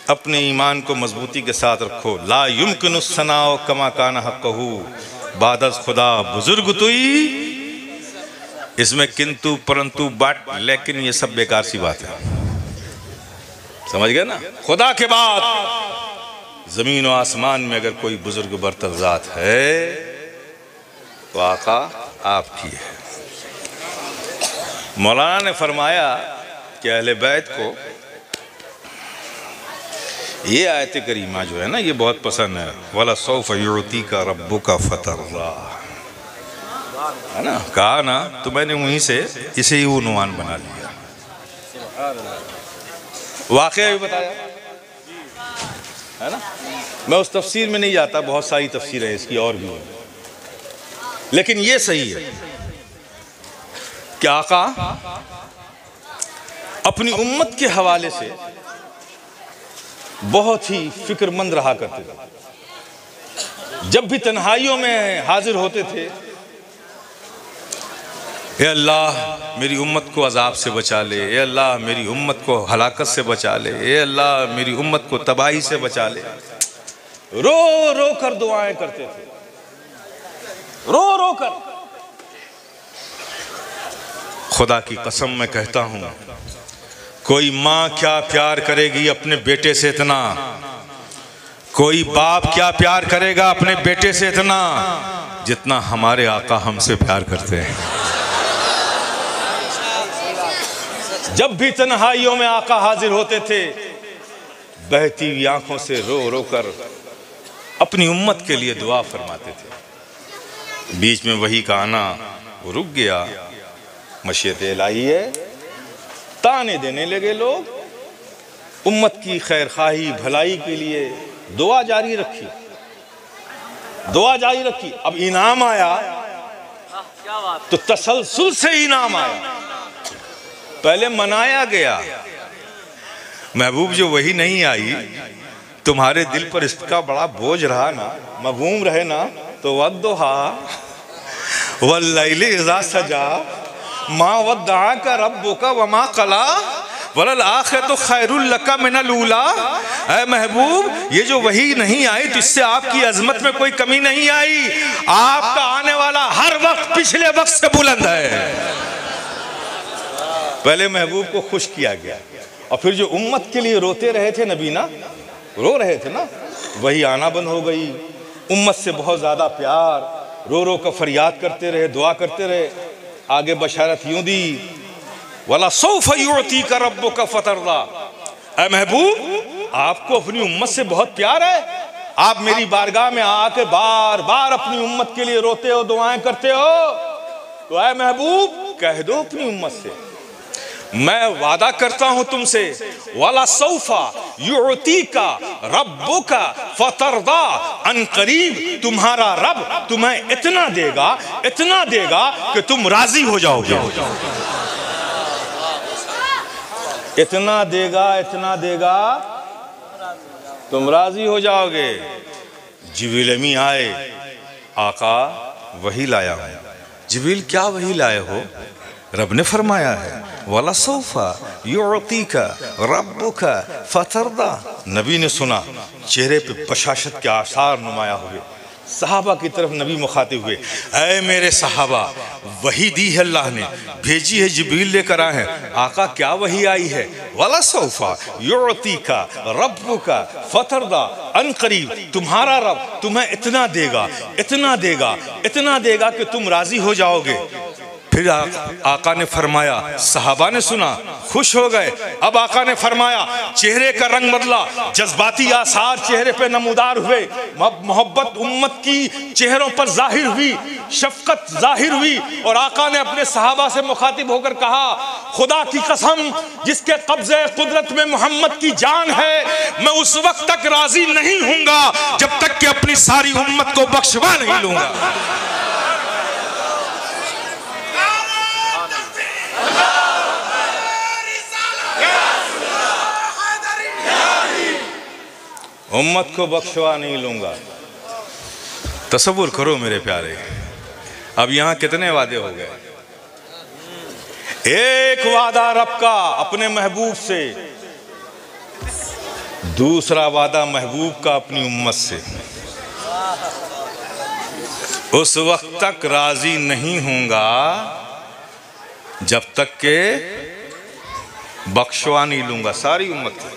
Speaker 1: अपने ईमान को मजबूती के साथ रखो। ला युमकिनु सनाओ कमा काना हक़्क़हू बादस खुदा बुजुर्ग तुई। इसमें किंतु परंतु बट लेकिन ये सब बेकार सी बात है, समझ गए ना। खुदा के बाद जमीन और आसमान में अगर कोई बुजुर्ग बरतर ज़ात है तो आका आपकी है। मौलाना ने फरमाया कि अहले बैत को ये आयत करीमा जो है ना, ये बहुत पसंद है। वला सौफ युती का रब्बु का फतर्रा, है ना, कहा ना, तो मैंने वहीं से इसे ही उन्वान बना लिया। वाक़या भी बताया है ना। मैं उस तफसीर में नहीं जाता, बहुत सारी तफसीरें इसकी और भी हैं, लेकिन ये सही है कि आका अपनी उम्मत के हवाले से बहुत ही फिक्रमंद रहा करते थे। जब भी तन्हाइयों में हाजिर होते थे, ए अल्लाह मेरी उम्मत को अजाब से बचा ले, ए अल्लाह मेरी उम्मत को हलाकत से बचा ले, ए अल्लाह मेरी उम्मत को तबाही से बचा ले। रो रो कर दुआएं करते थे, रो रो कर। खुदा की कसम मैं कहता हूं, कोई माँ क्या प्यार करेगी अपने बेटे से इतना, कोई बाप क्या प्यार करेगा अपने बेटे से इतना, जितना हमारे आका हमसे प्यार करते हैं। जब भी तन्हाइयों में आका हाजिर होते थे, बहती हुई आंखों से रो रो कर अपनी उम्मत के लिए दुआ फरमाते थे। बीच में वही का आना वो रुक गया, मशीयत इलाही है, ताने देने लगे लोग। उम्मत की खैर खाही भलाई के लिए दुआ जारी रखी, दुआ जारी रखी। अब इनाम आया तो तसलसल से इनाम आया। पहले मनाया गया, महबूब जो वही नहीं आई, तुम्हारे दिल पर इसका बड़ा बोझ रहा ना, मगूम रहे ना, तो वद्दुहा वल्लैलि इज़ा सजा मा वद्दअका रब्बुका वमा कला वलल आखिरतु खैरुल लका मिनल ऊला। ऐ महबूब, ये जो वही नहीं आई तो इससे आपकी अजमत में कोई कमी नहीं आई। आपका आने वाला हर वक्त पिछले वक्त से बुलंद है। पहले महबूब को खुश किया गया, और फिर जो उम्मत के लिए रोते रहे थे नबी ना, रो रहे थे ना, वही आना बंद हो गई। उम्मत से बहुत ज्यादा प्यार, रो रो कर फरियाद करते रहे, दुआ करते रहे। आगे बशारत यूं दी, वला सौफ युअतीका रब्बुका फतरदा। ऐ महबूब, आपको अपनी उम्मत से बहुत प्यार है, आप मेरी बारगाह में आके बार बार अपनी उम्मत के लिए रोते हो, दुआएं करते हो। तो ऐ महबूब, कह दो अपनी उम्मत से, मैं वादा करता हूं तुमसे, वाला सौफा युअतीका रब्बुका फतरदा, अनकरीब तुम्हारा रब तुम्हें इतना देगा, इतना देगा कि तुम राजी हो जाओगे। इतना देगा, इतना देगा, तुम राजी हो जाओगे। जिब्रील अमीन आए, आका वही लाया हूं। जिब्रील, क्या वही लाए हो? रब ने फरमाया है, वला सौफा युअतीका रब्बुका फतरदा। नबी ने सुना, चेहरे पे बशाशत के आसार नुमाया हुए। सहाबा की तरफ नबी मुखातिब हुए, ऐ मेरे सहाबा, वही दी है अल्लाह ने, भेजी है, जिब्रील लेकर आए हैं। आका क्या वही आई है? वला सौफा युअतीका रब्बुका फतरदा, अनकरीब तुम्हारा रब तुम्हें इतना देगा, इतना देगा, इतना देगा कि तुम राजी हो जाओगे। फिर आका ने फरमाया, सहाबा ने सुना, खुश हो गए। अब आका ने फरमाया, चेहरे का रंग बदला, जज्बाती आसार चेहरे पे नमूदार हुए, मोहब्बत उम्मत की चेहरों पर जाहिर हुई, शफकत जाहिर हुई। और आका ने अपने सहाबा से मुखातिब होकर कहा, खुदा की कसम, जिसके कब्जे कुदरत में मोहम्मद की जान है, मैं उस वक्त तक राजी नहीं हूंगा जब तक कि अपनी सारी उम्मत को बख्शवा नहीं लूंगा। उम्मत को बख्शवा नहीं लूंगा। तसव्वुर करो मेरे प्यारे, अब यहां कितने वादे हो गए? एक वादा रब का अपने महबूब से, दूसरा वादा महबूब का अपनी उम्मत से। उस वक्त तक राजी नहीं होऊंगा जब तक के बख्शवा नहीं लूंगा सारी उम्मत को।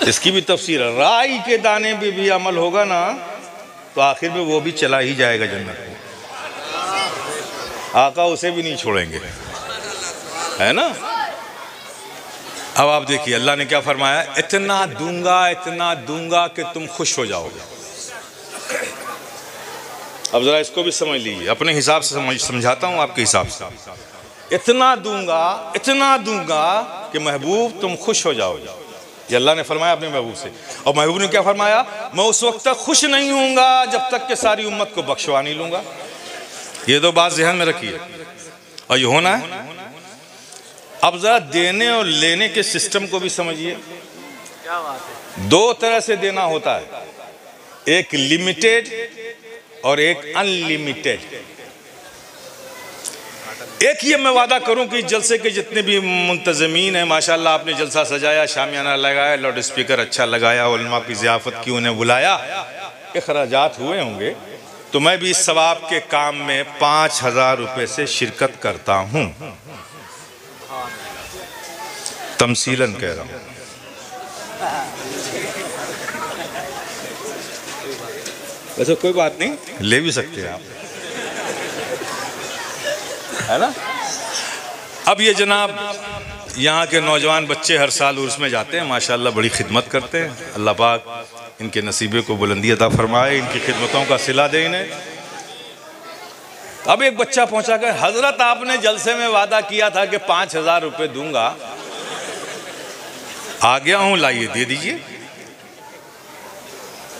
Speaker 1: इसकी भी तफसीर, राई के दाने पे भी अमल होगा ना, तो आखिर में वो भी चला ही जाएगा जन्नत में। आका उसे भी नहीं छोड़ेंगे, है ना। अब आप देखिए, अल्लाह ने क्या फरमाया, इतना दूंगा कि तुम खुश हो जाओगे। अब जरा इसको भी समझ लीजिए, अपने हिसाब से समझाता हूं आपके हिसाब से। इतना दूंगा कि महबूब तुम खुश हो जाओगे। ये अल्लाह ने फरमाया अपने महबूब से। और महबूब ने क्या फरमाया, मैं उस वक्त तक खुश नहीं होऊंगा जब तक कि सारी उम्मत को बख्शवा नहीं लूंगा। ये दो बात ज़हन में रखिए, और ये होना है। अब जरा देने और लेने के सिस्टम को भी समझिए। दो तरह से देना होता है, एक लिमिटेड और एक अनलिमिटेड। एक ये मैं वादा करूं कि जलसे के जितने भी मुंतज़मीन हैं, माशाल्लाह आपने जलसा सजाया, शामियाना लगाया, लाउड स्पीकर अच्छा लगाया, उलमा की ज़ियाफ़त की, उन्हें बुलाया, अखराजात हुए होंगे, तो मैं भी इस सवाब के काम में 5000 रुपये से शिरकत करता हूं। तमसीलन कह रहा हूं। वैसे कोई बात नहीं, ले भी सकते हैं आप, है ना। अब ये जनाब यहाँ के नौजवान बच्चे हर साल उर्स में जाते हैं, माशाल्लाह बड़ी खिदमत करते हैं। अल्लाह पाक इनके नसीबे को बुलंदी अता फरमाए, इनकी खिदमतों का सिला दे इन्हें। अब एक बच्चा पहुंचा कर, हजरत आपने जलसे में वादा किया था कि 5000 रुपये दूंगा, आ गया हूं, लाइए दे दीजिए।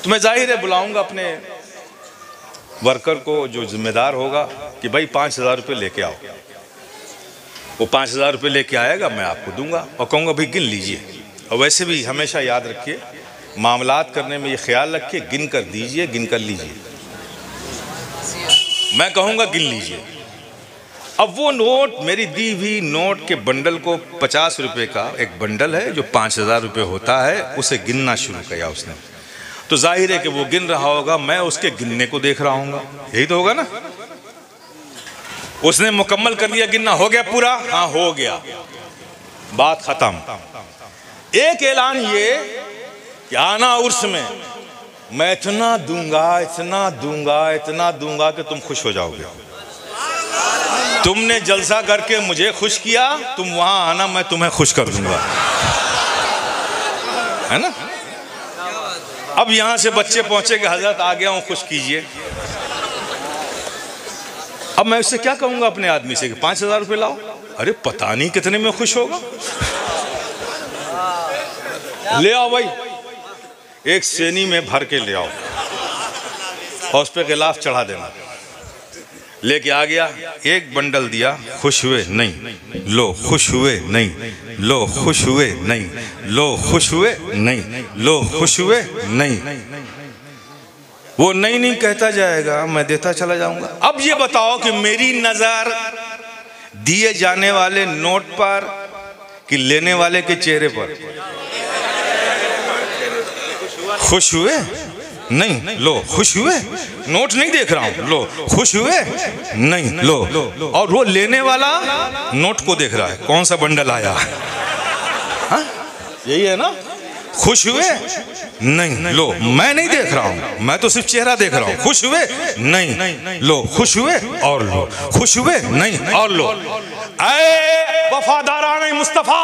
Speaker 1: तो मैं जाहिर है बुलाऊंगा अपने वर्कर को जो जिम्मेदार होगा कि भाई 5000 रुपये लेके आओ। वो 5000 रुपये लेके आएगा, मैं आपको दूंगा और कहूँगा भाई गिन लीजिए। और वैसे भी हमेशा याद रखिए, मामलात करने में ये ख्याल रखिए, गिन कर दीजिए, गिन कर लीजिए। मैं कहूँगा गिन लीजिए। अब वो नोट, मेरी दी हुई नोट के बंडल को 50 रुपये का एक बंडल है जो 5000 रुपये होता है, उसे गिनना शुरू किया उसने। तो जाहिर है कि वो गिन रहा होगा, मैं उसके गिनने को देख रहा हूँगा, यही तो होगा ना। उसने मुकम्मल कर दिया, गिनना हो गया पूरा, हाँ हो गया, बात खत्म। एक ऐलान ये कि आना उर्स में मैं इतना दूंगा, इतना दूंगा, इतना दूंगा कि तुम खुश हो जाओगे। तुमने जलसा करके मुझे खुश किया, तुम वहां आना, मैं तुम्हें खुश कर दूंगा, है ना। अब यहां से बच्चे पहुंचे कि हजरत आ गया हूं, खुश कीजिए। अब मैं उससे क्या कहूंगा अपने आदमी से कि 5000 रुपये लाओ? अरे पता नहीं कितने में खुश होगा। ले आओ भाई, एक सेनी में भर के ले आओ और उस पर गिलाफ चढ़ा देना। लेके आ गया, एक बंडल दिया, खुश हुए नहीं, लो खुश हुए नहीं, लो खुश हुए नहीं, लो खुश हुए नहीं, लो खुश हुए नहीं। वो नहीं नहीं कहता जाएगा, मैं देता चला जाऊंगा। अब ये बताओ कि मेरी नजर दिए जाने वाले नोट पर कि लेने वाले के चेहरे पर? खुश हुए नहीं, लो खुश हुए, नोट नहीं देख रहा हूं, लो खुश हुए नहीं, लो। और वो लेने वाला नोट को देख रहा है, कौन सा बंडल आया, हाँ? यही है ना। खुश हुए नहीं, लो मैं नहीं देख रहा हूं, मैं तो सिर्फ चेहरा देख रहा हूं। खुश हुए नहीं, लो खुश हुए और लो, खुश हुए नहीं और लो। ऐ वफादारान मुस्तफा,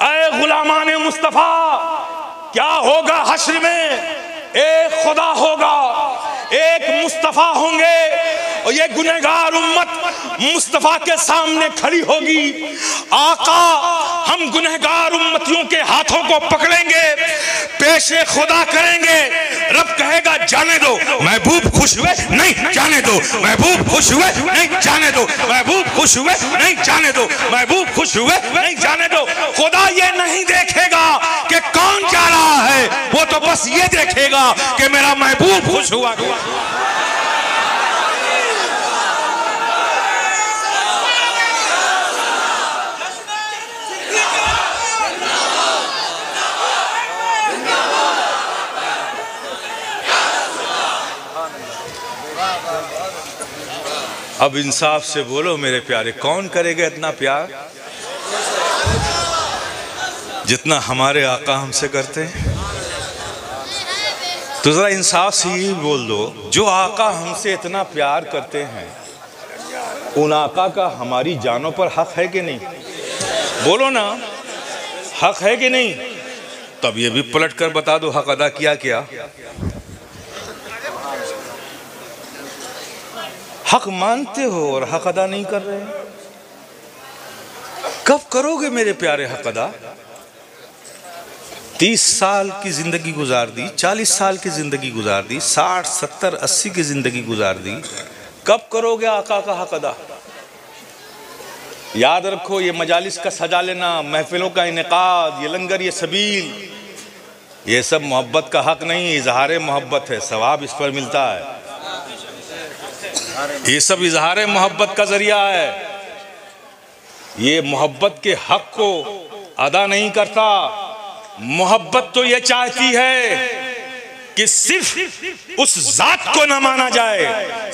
Speaker 1: ऐ गुलामान मुस्तफा, क्या होगा हश्र में? एक खुदा होगा, एक मुस्तफा होंगे और ये गुनहगार उम्मत मुस्तफा के सामने खड़ी होगी। आका हम गुनहगार उम्मतियों के हाथों को पकड़ेंगे, पेशे खुदा करेंगे। रब कहेगा जाने दो, महबूब खुश हुए नहीं, जाने दो, महबूब खुश हुए नहीं, जाने दो, महबूब खुश हुए नहीं, जाने दो, महबूब खुश हुए नहीं, जाने दो। खुदा ये नहीं देखेगा कि कौन जा रहा है, वो तो बस ये देखेगा कि मेरा महबूब खुश हुआ। अब इंसाफ से बोलो मेरे प्यारे, कौन करेगा इतना प्यार जितना हमारे आका हमसे करते हैं? तो जरा इंसाफ से ही बोल दो, जो आका हमसे इतना प्यार करते हैं, उन आका का हमारी जानों पर हक है कि नहीं? बोलो ना, हक है कि नहीं? तब ये भी पलट कर बता दो, हक अदा किया क्या? हक मानते हो और हक अदा नहीं कर रहे। कब करोगे मेरे प्यारे हक अदा? 30 साल की जिंदगी गुजार दी, 40 साल की जिंदगी गुजार दी, 60, 70, 80 की जिंदगी गुजार दी, कब करोगे आका का हक अदा? याद रखो, ये मजालिस का सजा लेना, महफिलों का इनेकाद, ये लंगर, ये सबील, ये सब मोहब्बत का हक नहीं, इजहार मोहब्बत है, सवाब इस पर मिलता है। ये सब इजहार मोहब्बत का जरिया है। ये मोहब्बत के हक को अदा नहीं करता। मोहब्बत तो ये चाहती है कि सिर्फ उस जात को ना माना जाए,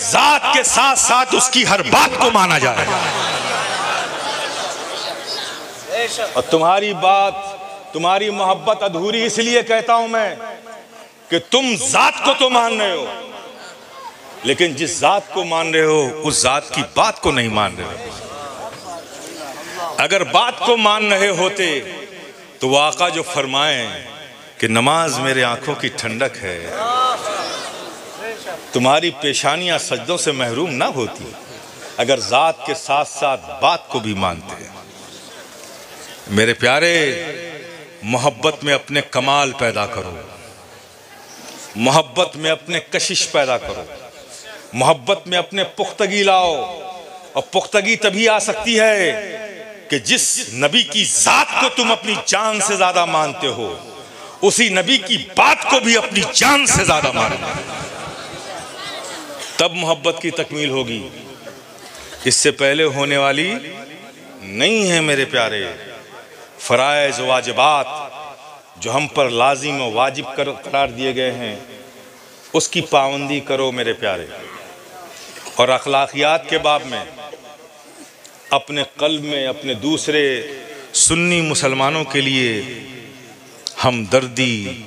Speaker 1: जात के साथ साथ उसकी हर बात को माना जाए। और तुम्हारी बात, तुम्हारी मोहब्बत अधूरी इसलिए कहता हूं मैं कि तुम जात को तो मान रहे हो, लेकिन जिस जात को मान रहे हो उस जात की बात को नहीं मान रहे हो। अगर बात को मान रहे होते तो वो आका जो फरमाएं कि नमाज मेरे आंखों की ठंडक है, तुम्हारी पेशानियां सजदों से महरूम ना होती अगर जात के साथ साथ बात को भी मानते। मेरे प्यारे, मोहब्बत में अपने कमाल पैदा करो, मोहब्बत में अपने कशिश पैदा करो, मोहब्बत में अपने पुख्तगी लाओ। और पुख्तगी तभी आ सकती है कि जिस नबी की जात को तुम अपनी जान से ज्यादा मानते हो, उसी नबी की बात को भी अपनी जान से ज्यादा मानो, तब मोहब्बत की तकमील होगी। इससे पहले होने वाली नहीं है मेरे प्यारे। फराइज वाजिबात जो हम पर लाजिम और वाजिब करार दिए गए हैं, उसकी पाबंदी करो मेरे प्यारे। और अखलाकियात के बाब में अपने कल्ब में अपने दूसरे सुन्नी मुसलमानों के लिए हमदर्दी,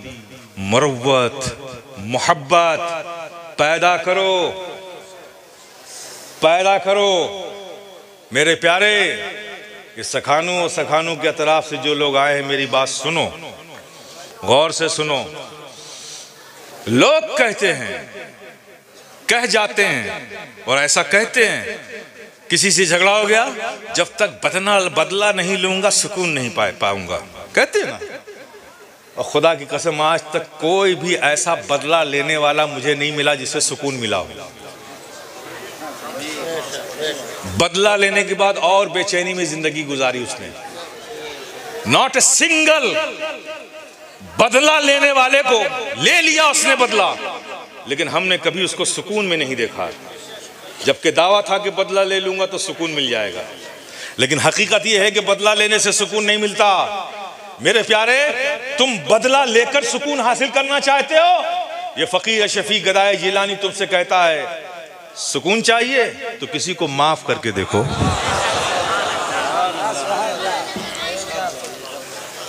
Speaker 1: मरवत, मोहब्बत पैदा करो, पैदा करो मेरे प्यारे। ये सखानू और सखानू के तरफ से जो लोग आए हैं, मेरी बात सुनो, गौर से सुनो। लोग कहते हैं, कह जाते हैं और ऐसा कहते हैं, किसी से झगड़ा हो गया, जब तक बदला नहीं लूंगा सुकून नहीं पाऊंगा, कहते हैं ना। और खुदा की कसम आज तक कोई भी ऐसा बदला लेने वाला मुझे नहीं मिला जिससे सुकून मिला हो। बदला लेने के बाद और बेचैनी में जिंदगी गुजारी उसने। नॉट ए सिंगल बदला लेने वाले को ले लिया उसने बदला, लेकिन हमने कभी उसको सुकून में नहीं देखा। जबकि दावा था कि बदला ले लूंगा तो सुकून मिल जाएगा, लेकिन हकीकत यह है कि बदला लेने से सुकून नहीं मिलता। मेरे प्यारे, तुम बदला लेकर सुकून हासिल करना चाहते हो? ये फकीर शफी गदाए जिलानी तुमसे कहता है, सुकून चाहिए तो किसी को माफ करके देखो,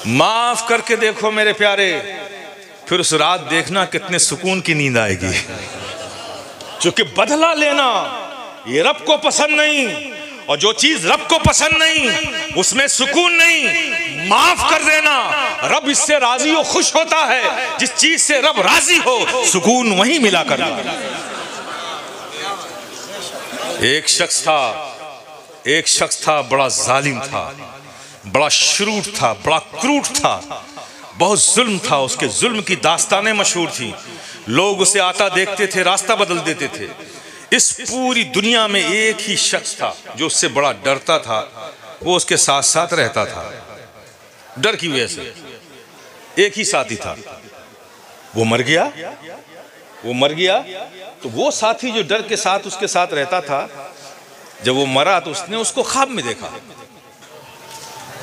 Speaker 1: माफ करके देखो मेरे प्यारे, फिर उस रात देखना कितने सुकून की नींद आएगी। क्योंकि बदला लेना ये रब को पसंद नहीं, और जो चीज रब को पसंद नहीं उसमें सुकून नहीं। माफ कर देना, रब इससे राजी और खुश होता है। जिस चीज से रब राजी हो सुकून वहीं मिला करना। एक शख्स था बड़ा जालिम था, बड़ा शुरूट था, बड़ा क्रूर था, बहुत जुल्म था। उसके जुल्म की दास्तानें मशहूर थी। लोग उसे आता देखते थे, रास्ता बदल देते थे। इस पूरी दुनिया में एक ही शख्स था जो उससे बड़ा डरता था, वो उसके साथ साथ रहता था। डर की वजह से एक ही साथी था, वो मर गया। तो वो साथी जो डर के साथ उसके साथ रहता था, जब वो मरा तो उसने उसको ख्वाब में देखा।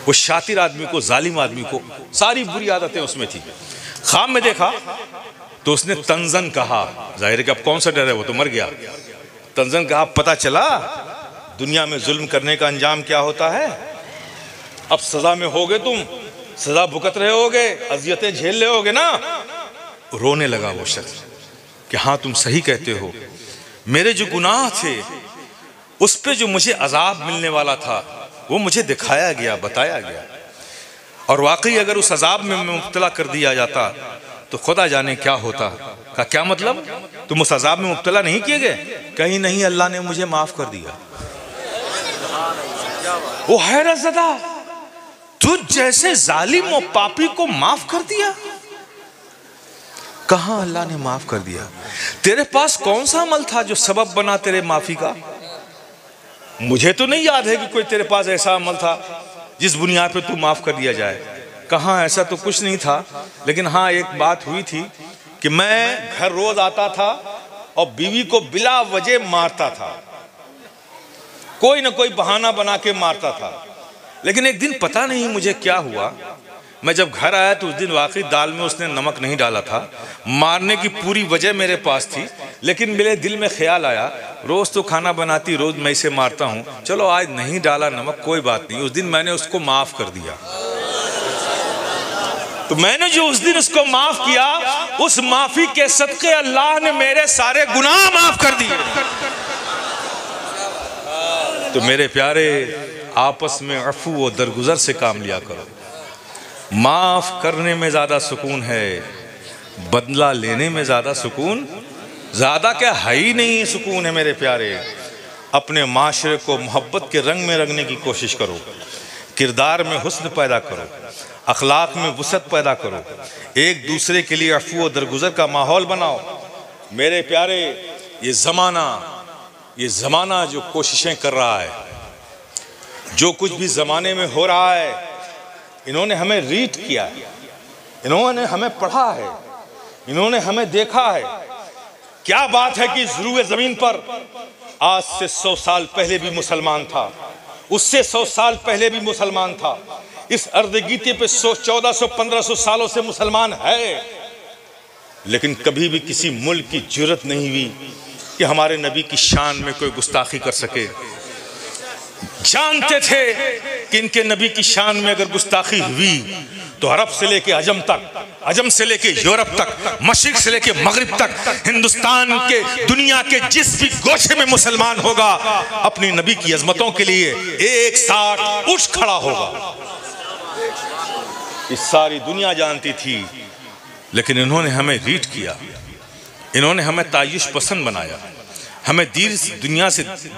Speaker 1: वो शातिर आदमी को, जालिम आदमी को सारी बुरी आदतें उसमें थी। ख्वाब में देखा तो उसने तंजन कहा, जाहिर है कि अब कौन सा डर है, वो तो मर गया। तंजन कहा, पता चला दुनिया में जुल्म करने का अंजाम क्या होता है। अब सजा में होगे, तुम सजा भुगत रहे होगे, अजियतें झेल रहे होगे ना। रोने लगा वो शख्स कि हाँ तुम सही कहते हो, मेरे जो गुनाह थे उस पे जो मुझे अजाब मिलने वाला था वो मुझे दिखाया गया, बताया गया। और वाकई अगर उस अजाब में मैं मुब्तला कर दिया जाता तो खुदा जाने क्या होता। का क्या मतलब, तुम उस अजाब में मुब्तला नहीं किए गए? कहीं नहीं, अल्लाह ने मुझे माफ कर दिया। वो हैरत ज़दा, तुझ जैसे जालिम और पापी को माफ कर दिया? कहां अल्लाह ने माफ कर दिया? तेरे पास कौन सा अमल था जो सबब बना तेरे माफी का? मुझे तो नहीं याद है कि कोई तेरे पास ऐसा अमल था जिस बुनियाद पे तू माफ कर दिया जाए। कहाँ, ऐसा तो कुछ नहीं था। लेकिन हाँ, एक बात हुई थी कि मैं घर रोज आता था और बीवी को बिला वजह मारता था, कोई ना कोई बहाना बना के मारता था। लेकिन एक दिन पता नहीं मुझे क्या हुआ, मैं जब घर आया तो उस दिन वाकई दाल में उसने नमक नहीं डाला था। मारने की पूरी वजह मेरे पास थी, लेकिन मेरे दिल में ख्याल आया रोज़ तो खाना बनाती, रोज़ मैं इसे मारता हूँ, चलो आज नहीं डाला नमक, कोई बात नहीं। उस दिन मैंने उसको माफ़ कर दिया। तो मैंने जो उस दिन उसको माफ़ किया, उस माफ़ी के सदक़े अल्लाह ने मेरे सारे गुनाह माफ़ कर दिए। तो मेरे प्यारे, आपस में अफ़ू व दरगुजर से काम लिया करो। माफ़ करने में ज़्यादा सुकून है, बदला लेने में ज़्यादा सुकून ज़्यादा क्या है ही नहीं सुकून है मेरे प्यारे। अपने माशरे को मोहब्बत के रंग में रंगने की कोशिश करो, किरदार में हुस्न पैदा करो, अखलाक में वसअत पैदा करो, एक दूसरे के लिए अफ़ू व दरगुजर का माहौल बनाओ। मेरे प्यारे, ये ज़माना जो कोशिशें कर रहा है, जो कुछ भी ज़माने में हो रहा है, इन्होंने हमें रीड किया है, इन्होंने हमें पढ़ा है, इन्होंने हमें देखा है। क्या बात है कि ज़रूर ज़मीन पर आज से 100 साल पहले भी मुसलमान था, उससे 100 साल पहले भी मुसलमान था, इस अर्धगीते पे 1400-1500 सालों से मुसलमान है। लेकिन कभी भी किसी मुल्क की जुर्रत नहीं हुई कि हमारे नबी की शान में कोई गुस्ताखी कर सके। जानते थे कि इनके नबी की शान में अगर गुस्ताखी हुई तो अरब से लेके अजम तक, अजम से लेके यूरोप तक, मशरिक से लेके मगरिब तक, हिंदुस्तान के दुनिया के जिस भी गोशे में मुसलमान होगा, अपनी नबी की अजमतों के लिए एक साथ उठ खड़ा होगा। इस सारी दुनिया जानती थी, लेकिन इन्होंने हमें रीड किया, इन्होंने हमें तायुश पसंद बनाया, हमें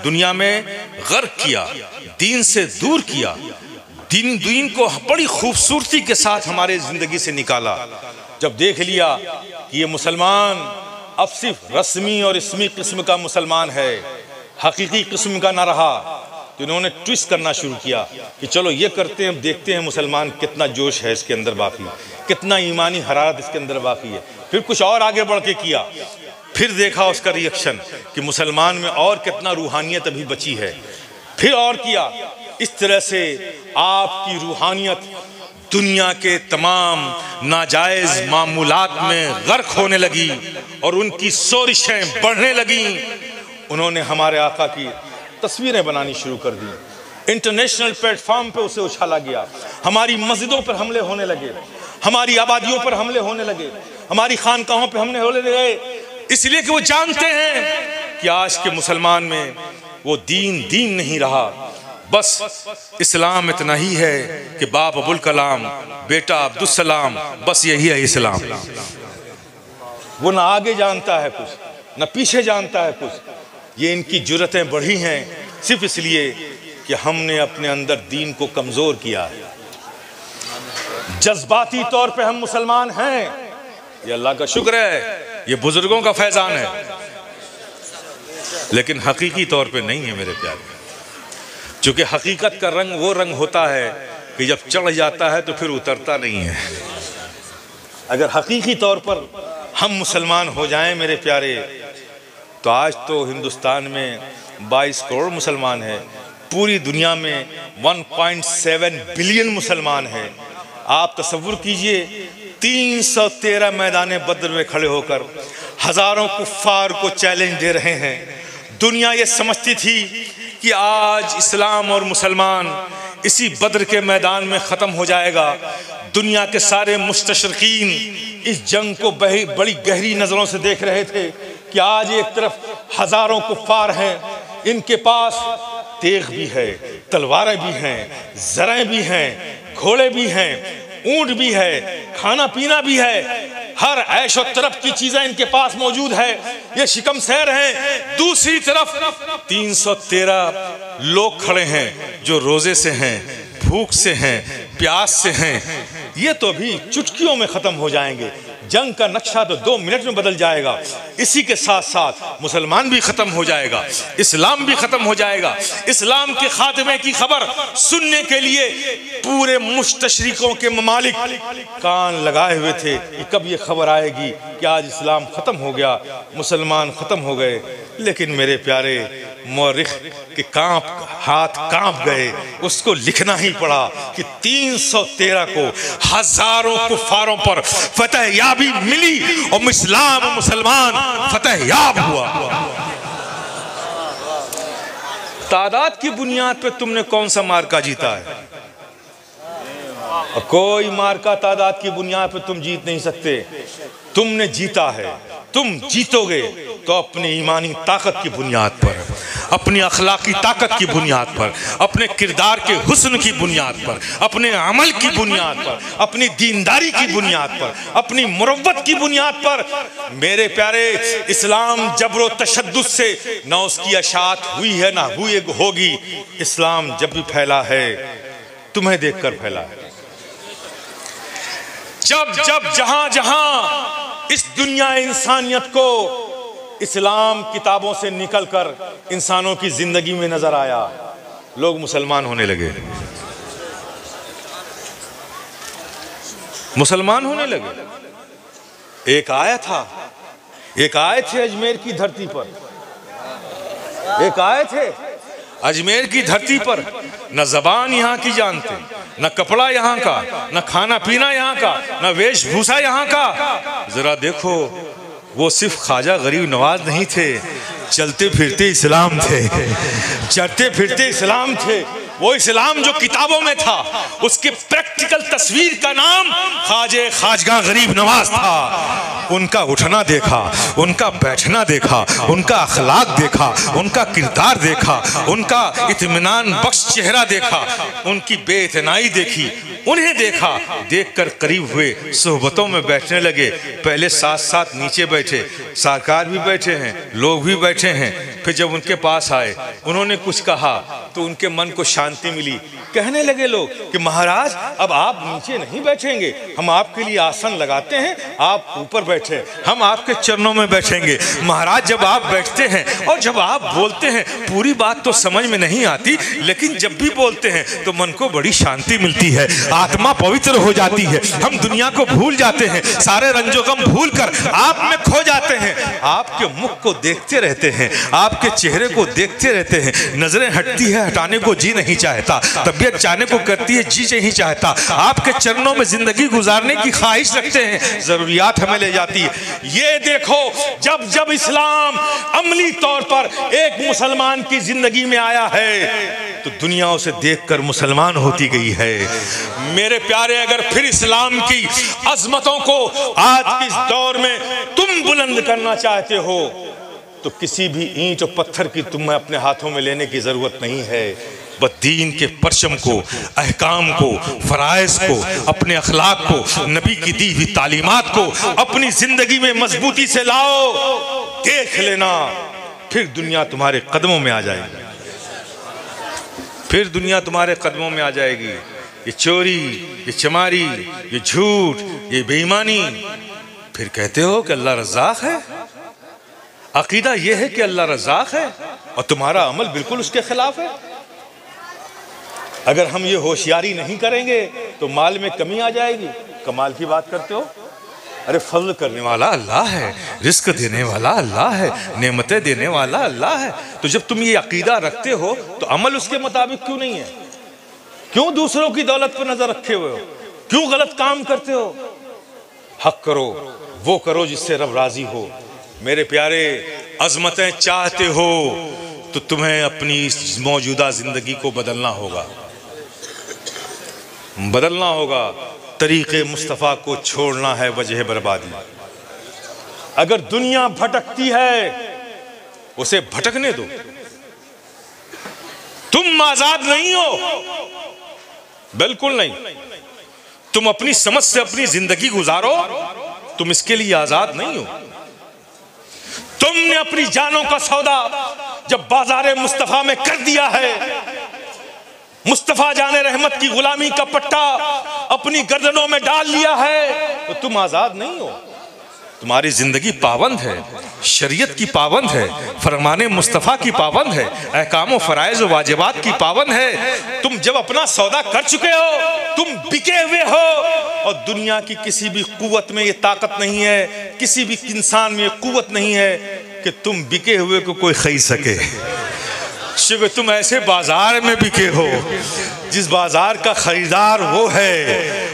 Speaker 1: दुनिया में गर्क किया, दीन से दूर किया, दीन को बड़ी खूबसूरती के साथ हमारे ज़िंदगी से निकाला। जब देख लिया कि ये मुसलमान अब सिर्फ रस्मी और इसमी किस्म का मुसलमान है, हकीकी किस्म का ना रहा, तो इन्होंने ट्विस्ट करना शुरू किया कि चलो ये करते हैं, देखते हैं मुसलमान कितना जोश है इसके अंदर बाकी, कितना ईमानी हरारत इसके अंदर बाकी है। फिर कुछ और आगे बढ़ के किया, फिर देखा उसका रिएक्शन कि मुसलमान में और कितना रूहानियत अभी बची है, फिर और किया। इस तरह से आपकी रूहानियत दुनिया के तमाम नाजायज़ मामूलात में गर्क होने लगी और उनकी सोरिशें बढ़ने लगी। उन्होंने हमारे आका की तस्वीरें बनानी शुरू कर दी, इंटरनेशनल प्लेटफॉर्म पे उसे उछाला गया, हमारी मस्जिदों पर हमले होने लगे, हमारी आबादियों पर हमले होने लगे, हमारी खानकाहों पर हमले होने लगे, इसलिए कि वो जानते हैं कि आज के मुसलमान में वो दीन नहीं रहा, बस इस्लाम इतना ही है कि बाप अबुल कलाम, बेटा अब्दुल सलाम, बस यही है इस्लाम। वो ना आगे जानता है कुछ, ना पीछे जानता है कुछ। ये इनकी जुर्रतें बढ़ी हैं सिर्फ इसलिए कि हमने अपने अंदर दीन को कमज़ोर किया है। जज्बाती तौर पे हम मुसलमान हैं, ये अल्लाह का शुक्र है, ये बुजुर्गों का फैजान है, लेकिन हकीकी तौर पे नहीं है मेरे प्यारे। चूँकि हकीकत का रंग वो रंग होता है कि जब चढ़ जाता है तो फिर उतरता नहीं है। अगर हकीकी तौर पर हम मुसलमान हो जाएं मेरे प्यारे, तो आज तो हिंदुस्तान में 22 करोड़ मुसलमान हैं, पूरी दुनिया में 1.7 बिलियन मुसलमान हैं। आप तसव्वुर कीजिए, 313 मैदान बद्र में खड़े होकर हज़ारों कुफ्फार को चैलेंज दे रहे हैं। दुनिया ये समझती थी कि आज इस्लाम और मुसलमान इसी बद्र के मैदान में ख़त्म हो जाएगा। दुनिया के सारे मुस्तशरकीन इस जंग को बड़ी गहरी नज़रों से देख रहे थे कि आज एक तरफ हज़ारों कुफ्फार हैं, इनके पास तेग भी है, तलवारें भी हैं, ज़रें भी हैं, घोड़े भी हैं, ऊंट भी है, खाना पीना भी है, हर ऐशो तरफ की चीजें इनके पास मौजूद है, ये शिकम सैर हैं। दूसरी तरफ 313 लोग खड़े हैं जो रोजे से हैं, भूख से हैं, प्यास से हैं। ये तो अभी चुटकियों में खत्म हो जाएंगे, जंग का नक्शा तो 2 मिनट में बदल जाएगा। इसी के साथ साथ मुसलमान भी खत्म हो जाएगा, इस्लाम भी खत्म हो जाएगा। इस्लाम के खात्मे की खबर सुनने के लिए पूरे मुस्तशरिकों के ममालिक कान लगाए हुए थे कि कब ये खबर आएगी कि आज इस्लाम खत्म हो गया, मुसलमान खत्म हो गए। लेकिन मेरे प्यारे, मौरिख के हाथ कांप गए, उसको लिखना ही पड़ा कि 313 को हजारों कुफारों पर फतह याबी मिली और इस्लाम और मुसलमान फतह याब हुआ। तादाद की बुनियाद पे तुमने कौन सा मार्का जीता है? और कोई मार्का तादाद की बुनियाद पे तुम जीत नहीं सकते। तुमने जीता है, तुम जीतोगे तो अपनी ईमानी ताकत की बुनियाद पर, अपनी अखलाकी ताकत की बुनियाद पर, अपने किरदार के हुस्न की बुनियाद पर, अपने अमल की बुनियाद पर, अपनी दीनदारी की बुनियाद पर, अपनी मुरव्वत की बुनियाद पर। मेरे प्यारे, इस्लाम जबरो तशद्दुद से ना उसकी अशात हुई है ना हुई होगी। इस्लाम जब भी फैला है तुम्हें देखकर फैला है। जब जब जहां जहां इस दुनिया इंसानियत को इस्लाम किताबों से निकलकर इंसानों की जिंदगी में नजर आया, लोग मुसलमान होने लगे, मुसलमान होने लगे। एक आए थे अजमेर की धरती पर, एक आए थे अजमेर की धरती पर। न जबान यहाँ की जानते, न कपड़ा यहाँ का, न खाना पीना यहाँ का, न वेशभूषा यहाँ का। जरा देखो, वो सिर्फ ख्वाजा गरीब नवाज नहीं थे, चलते फिरते इस्लाम थे, चलते फिरते इस्लाम थे। वो इस्लाम जो किताबों में था, उसके प्रैक्टिकल तस्वीर का नाम ख्वाजा गरीब नवाज था। उनका उठना देखा, उनका बैठना देखा, उनका अखलाक देखा, उनका किरदार देखा, उनका इत्मीनान बख्श चेहरा देखा, उनकी बेइतनाई देखी, उन्हें देखा। देखकर करीब हुए, सोहबतों में बैठने लगे। पहले साथ साथ नीचे बैठे, सरकार भी बैठे हैं, लोग भी बैठे हैं। फिर जब उनके पास आए, उन्होंने कुछ कहा तो उनके मन को शांति मिली। कहने लगे लोग कि महाराज, अब आप नीचे नहीं बैठेंगे, हम आपके लिए आसन लगाते हैं, आप ऊपर बैठे, हम आपके चरणों में बैठेंगे। महाराज, जब आप बैठते हैं और जब आप बोलते हैं, पूरी बात तो समझ में नहीं आती, लेकिन जब भी बोलते हैं तो मन को बड़ी शांति मिलती है, आत्मा पवित्र हो जाती है, हम दुनिया को भूल जाते हैं, सारे रंजो गम भूल कर आप में खो जाते हैं। आपके मुख को देखते रहते हैं, आपके चेहरे को देखते रहते हैं। नजरें हटती है, हटाने को जी नहीं चाहता, तबीयत चाहने को करती है, जी नहीं चाहता। आपके चरणों में जिंदगी गुजारने की ख्वाहिश रखते हैं, जरूरियात हमें ले जाती है। ये देखो, जब जब इस्लाम अमली तौर पर एक मुसलमान की जिंदगी में आया है तो दुनिया उसे देखकर मुसलमान होती गई है। मेरे प्यारे, अगर फिर इस्लाम की अजमतों को आज के इस दौर में तुम बुलंद करना चाहते हो तो किसी भी ईंट और पत्थर की तुम्हें अपने हाथों में लेने की जरूरत नहीं है। बस दीन के परचम को, अहकाम को, फराइज को, अपने अखलाक को, नबी की दी हुई तालीमात को अपनी जिंदगी में मजबूती से लाओ। देख लेना, फिर दुनिया तुम्हारे कदमों में आ जाएगी, फिर दुनिया तुम्हारे कदमों में आ जाएगी। ये चोरी, ये चमारी, ये झूठ, ये बेईमानी, फिर कहते हो कि अल्लाह रज़ाक है। अकीदा यह है कि अल्लाह रज़ाक है और तुम्हारा अमल बिल्कुल उसके खिलाफ है। अगर हम ये होशियारी नहीं करेंगे तो माल में कमी आ जाएगी। कमाल की बात करते हो, अरे फज़ल करने वाला अल्लाह है, रिस्क देने वाला अल्लाह है, नेमतें देने वाला अल्लाह है। तो जब तुम ये अकीदा रखते हो तो अमल उसके मुताबिक क्यों नहीं है? क्यों दूसरों की दौलत पर नजर रखे हुए हो? क्यों गलत काम करते हो? हक करो, वो करो जिससे रब राजी हो। मेरे प्यारे, अजमतें चाहते हो तो तुम्हें अपनी मौजूदा जिंदगी को बदलना होगा, बदलना होगा। तरीके मुस्तफ़ा को छोड़ना है वजह बर्बादी। अगर दुनिया भटकती है उसे भटकने दो, तुम आजाद नहीं हो, बिल्कुल नहीं। तुम अपनी समझ से अपनी जिंदगी गुजारो, तुम इसके लिए आजाद नहीं हो। तुमने अपनी जानों का सौदा जब बाजारे मुस्तफा में कर दिया है, मुस्तफा जाने रहमत की गुलामी का पट्टा अपनी गर्दनों में डाल लिया है, तो तुम आजाद नहीं हो। तुम्हारी जिंदगी पाबंद है, शरीयत की पाबंद है, फरमाने मुस्तफ़ा की पाबंद है, अहकाम फराइज वाजिबात की पाबंद है। तुम जब अपना सौदा कर चुके हो, तुम बिके हुए हो। और दुनिया की किसी भी कुव्वत में ये ताकत नहीं है, किसी भी इंसान में ये कुव्वत नहीं है कि तुम बिके हुए को कोई खरीद सके। शुक्र तुम ऐसे बाजार में बिके हो जिस बाजार का खरीदार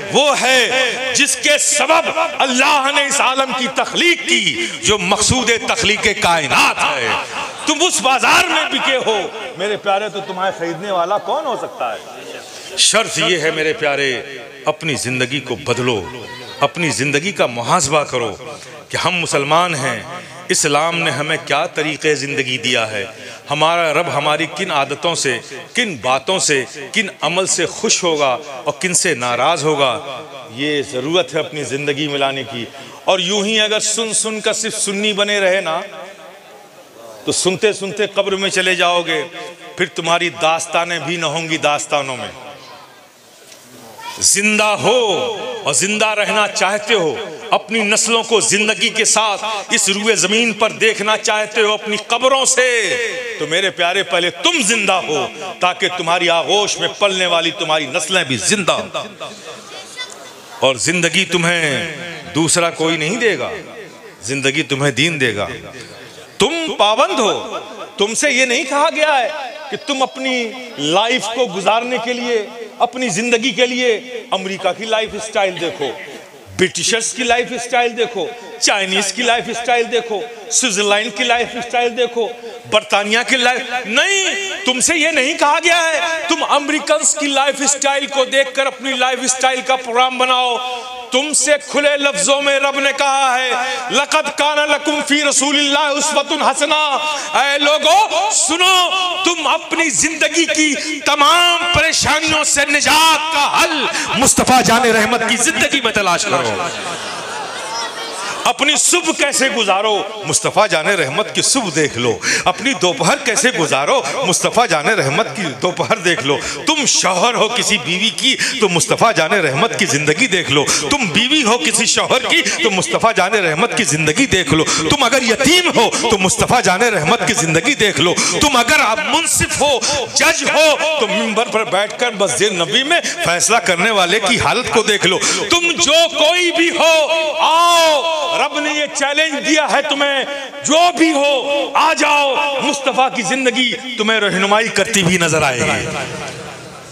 Speaker 1: वो है जिसके सबब अल्लाह ने इस आलम की तख्लीक की, जो मकसूद तख्लीक कायनात है। तुम उस बाजार में बिके हो मेरे प्यारे, तो तुम्हारे खरीदने वाला कौन हो सकता है? शर्त ये है मेरे प्यारे, अपनी जिंदगी को बदलो, अपनी जिंदगी का मुहासबा करो कि हम मुसलमान हैं, इस्लाम ने हमें क्या तरीक़े ज़िंदगी दिया है, हमारा रब हमारी किन आदतों से, किन बातों से, किन अमल से खुश होगा और किन से नाराज़ होगा। ये ज़रूरत है अपनी ज़िंदगी में लाने की। और यूं ही अगर सुन कर सिर्फ सुन्नी बने रहे ना, तो सुनते सुनते कब्र में चले जाओगे, फिर तुम्हारी दास्तानें भी न होंगी दास्तानों में। जिंदा हो और जिंदा रहना चाहते हो, अपनी नस्लों को जिंदगी के साथ इस रुए जमीन पर देखना चाहते हो अपनी कब्रों से, तो मेरे प्यारे पहले तुम जिंदा हो, ताकि तुम्हारी आगोश में पलने वाली तुम्हारी नस्लें भी जिंदा हो। और जिंदगी तुम्हें दूसरा कोई नहीं देगा, जिंदगी तुम्हें दीन देगा। तुम पाबंद हो, तुमसे ये नहीं कहा गया है कि तुम अपनी लाइफ को गुजारने के लिए, अपनी जिंदगी के लिए अमेरिका की लाइफ स्टाइल देखो, ब्रिटिशर्स की लाइफ स्टाइल देखो, चाइनीज की लाइफ स्टाइल देखो, स्विट्जरलैंड की लाइफ स्टाइल देखो, बर्तानिया की लाइफ। नहीं, तुमसे ये नहीं कहा गया है तुम अमेरिकन की लाइफ स्टाइल को देखकर अपनी लाइफ स्टाइल का प्रोग्राम बनाओ। तुमसे खुले लफ्जों में रब ने कहा है, लक़द काना लकुम फी रसूलिल्लाह उस्वतुन हसना। ऐ लोगों सुनो, तुम अपनी जिंदगी की तमाम परेशानियों से निजात का हल मुस्तफा जाने रहमत की जिंदगी में तलाश करो। अपनी सुबह कैसे गुजारो, मुस्तफ़ा जाने रहमत की सुबह देख लो। अपनी दोपहर कैसे गुजारो, मुस्तफ़ा जाने रहमत की दोपहर देख लो। तुम शौहर हो किसी बीवी की, तो मुस्तफ़ा जाने रहमत की ज़िंदगी देख लो। तुम बीवी हो किसी शौहर की, तो मुस्तफ़ा जाने रहमत की ज़िंदगी देख लो। तुम अगर यतीम हो तो मुस्तफ़ा जाने रहमत की ज़िंदगी देख लो। तुम अगर आप मुंसिफ हो, जज हो, तो मिंबर पर बैठकर मस्जिद नबी में फैसला करने वाले की हालत को देख लो। तुम जो कोई भी हो, आओ, रब ने ये चैलेंज दिया है तुम्हें, जो भी हो आ जाओ। मुस्तफा की जिंदगी तुम्हें रहनुमाई करती भी नजर आएगी।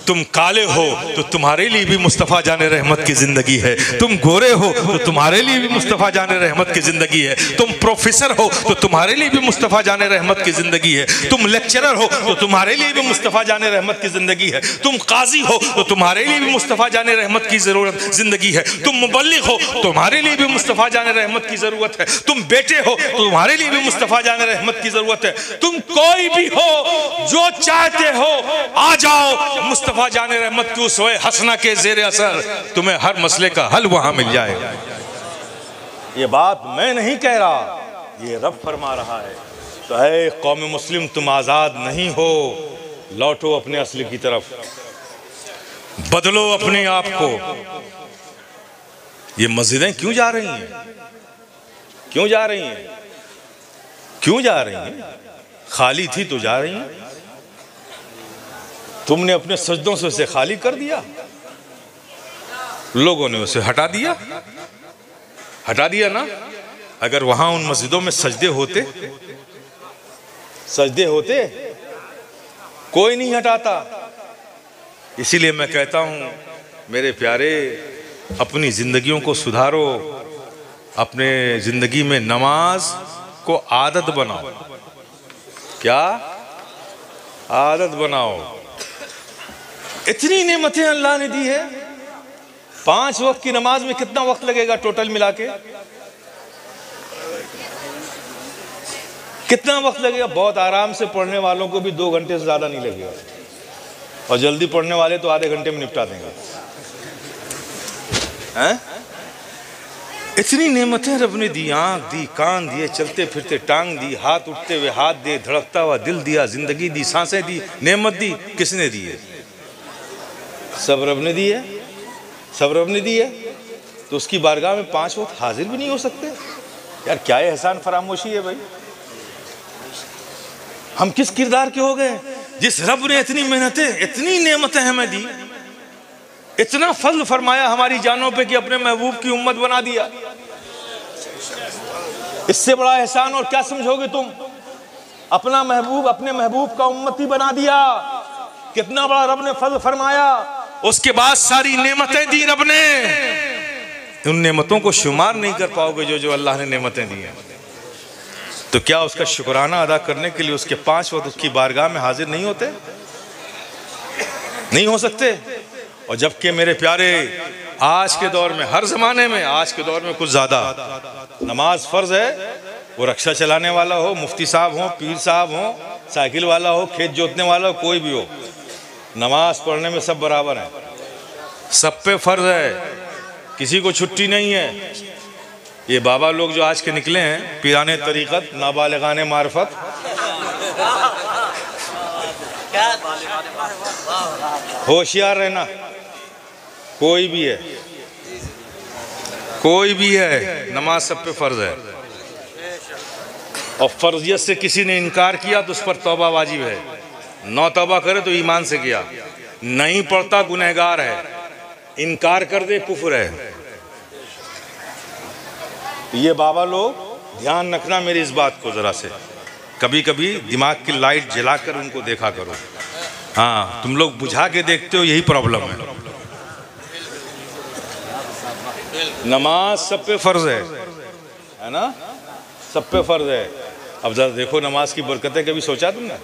Speaker 1: तुम काले हो तो तुम्हारे लिए भी मुस्तफ़ा जाने रहमत की ज़िंदगी है। तुम गोरे हो तो तुम्हारे लिए भी मुस्तफ़ा जाने रहमत की ज़िंदगी है। तुम प्रोफेसर हो तो तुम्हारे लिए भी मुस्तफ़ा जाने रहमत की ज़िंदगी है। तुम लेक्चरर हो तो तुम्हारे लिए भी मुस्तफ़ा जाने रहमत की ज़िंदगी है। तुम काजी हो तो तुम्हारे लिए भी मुस्तफ़ा जाने रहमत की ज़रूरत ज़िंदगी है। तुम मुबल्लिग हो तो तुम्हारे लिए भी मुस्तफ़ा जाने रहमत की ज़रूरत है। तुम बेटे हो तो तुम्हारे लिए भी मुस्तफ़ा जाने रहमत की ज़रूरत है। तुम कोई भी हो, जो चाहते हो आ जाओ। मुस्तफ़ा जाने रहमत की उस हसना के ज़ेरे असर तुम्हें हर मसले का हल वहां मिल जाएगा। ये बात मैं नहीं कह रहा, ये रब फरमा रहा है। तो है कौम मुस्लिम, तुम आज़ाद नहीं हो, लौटो अपने असली की तरफ, बदलो अपने आप को। ये मस्जिदें क्यों जा रही हैं, क्यों जा रही हैं, क्यों जा रही हैं? खाली थी तो जा रही हैं। तुमने अपने सजदों से उसे खाली कर दिया, लोगों ने उसे हटा दिया, हटा दिया ना। अगर वहां उन मस्जिदों में सजदे होते, सजदे होते, कोई नहीं हटाता। इसीलिए मैं कहता हूं मेरे प्यारे, अपनी जिंदगियों को सुधारो, अपने जिंदगी में नमाज को आदत बनाओ। क्या आदत बनाओ? इतनी नेमतें अल्लाह ने दी है। 5 वक्त की नमाज में कितना वक्त लगेगा टोटल मिला के? कितना वक्त लगेगा? बहुत आराम से पढ़ने वालों को भी 2 घंटे से ज्यादा नहीं लगेगा, और जल्दी पढ़ने वाले तो आधे घंटे में निपटा देंगे। हैं? इतनी नेमतें रब ने दी, आंख दी, कान दिए, चलते फिरते टांग दी, हाथ उठते हुए हाथ दिए, धड़कता हुआ दिल दिया, जिंदगी दी, सांसें दी, नेमत दी। किसने दी है? सब रब ने दी है, सब रब ने दी है। तो उसकी बारगाह में 5 वक्त हाजिर भी नहीं हो सकते? यार क्या एहसान फरामोशी है भाई। हम किस किरदार के हो गए जिस रब ने इतनी मेहनतें, इतनी नेमतें हमें दी, इतना फजल फरमाया हमारी जानों पे कि अपने महबूब की उम्मत बना दिया। इससे बड़ा एहसान और क्या समझोगे तुम? अपना महबूब अपने महबूब का उम्मती बना दिया। कितना बड़ा रब ने फज़ल फरमाया। उसके बाद सारी नेमतें दी रब ने, उन नेमतों को शुमार नहीं कर पाओगे जो जो अल्लाह ने नेमतें दी हैं। तो क्या उसका शुक्राना अदा करने के लिए उसके 5 वक्त उसकी बारगाह में हाजिर नहीं होते? नहीं हो सकते। और जबकि मेरे प्यारे आज के दौर में, हर जमाने में, आज के दौर में कुछ ज्यादा नमाज फर्ज है। वो रक्षा चलाने वाला हो, मुफ्ती साहब हो, पीर साहब हो, साइकिल वाला हो, खेत जोतने वाला हो, कोई भी हो, नमाज पढ़ने में सब बराबर है। सब पे फर्ज है, किसी को छुट्टी नहीं है। ये बाबा लोग जो आज के निकले हैं, पीराने तरीक़त, नाबालिगाने मार्फत, होशियार रहना। कोई भी है, कोई भी है, नमाज सब पे फर्ज है। और फर्जियत से किसी ने इनकार किया तो उस पर तौबा वाजिब है। नौ तौबा करे तो ईमान से किया, नहीं पढ़ता गुनहगार है, इनकार कर दे कुफ्र है। ये बाबा लोग ध्यान रखना मेरी इस बात को ज़रा से, कभी कभी दिमाग की लाइट जलाकर उनको देखा करो। हाँ, तुम लोग बुझा के देखते हो, यही प्रॉब्लम है। नमाज सब पे फर्ज है ना, सब पे फर्ज है। अब जरा देखो नमाज की बरकतें, कभी सोचा तुमने?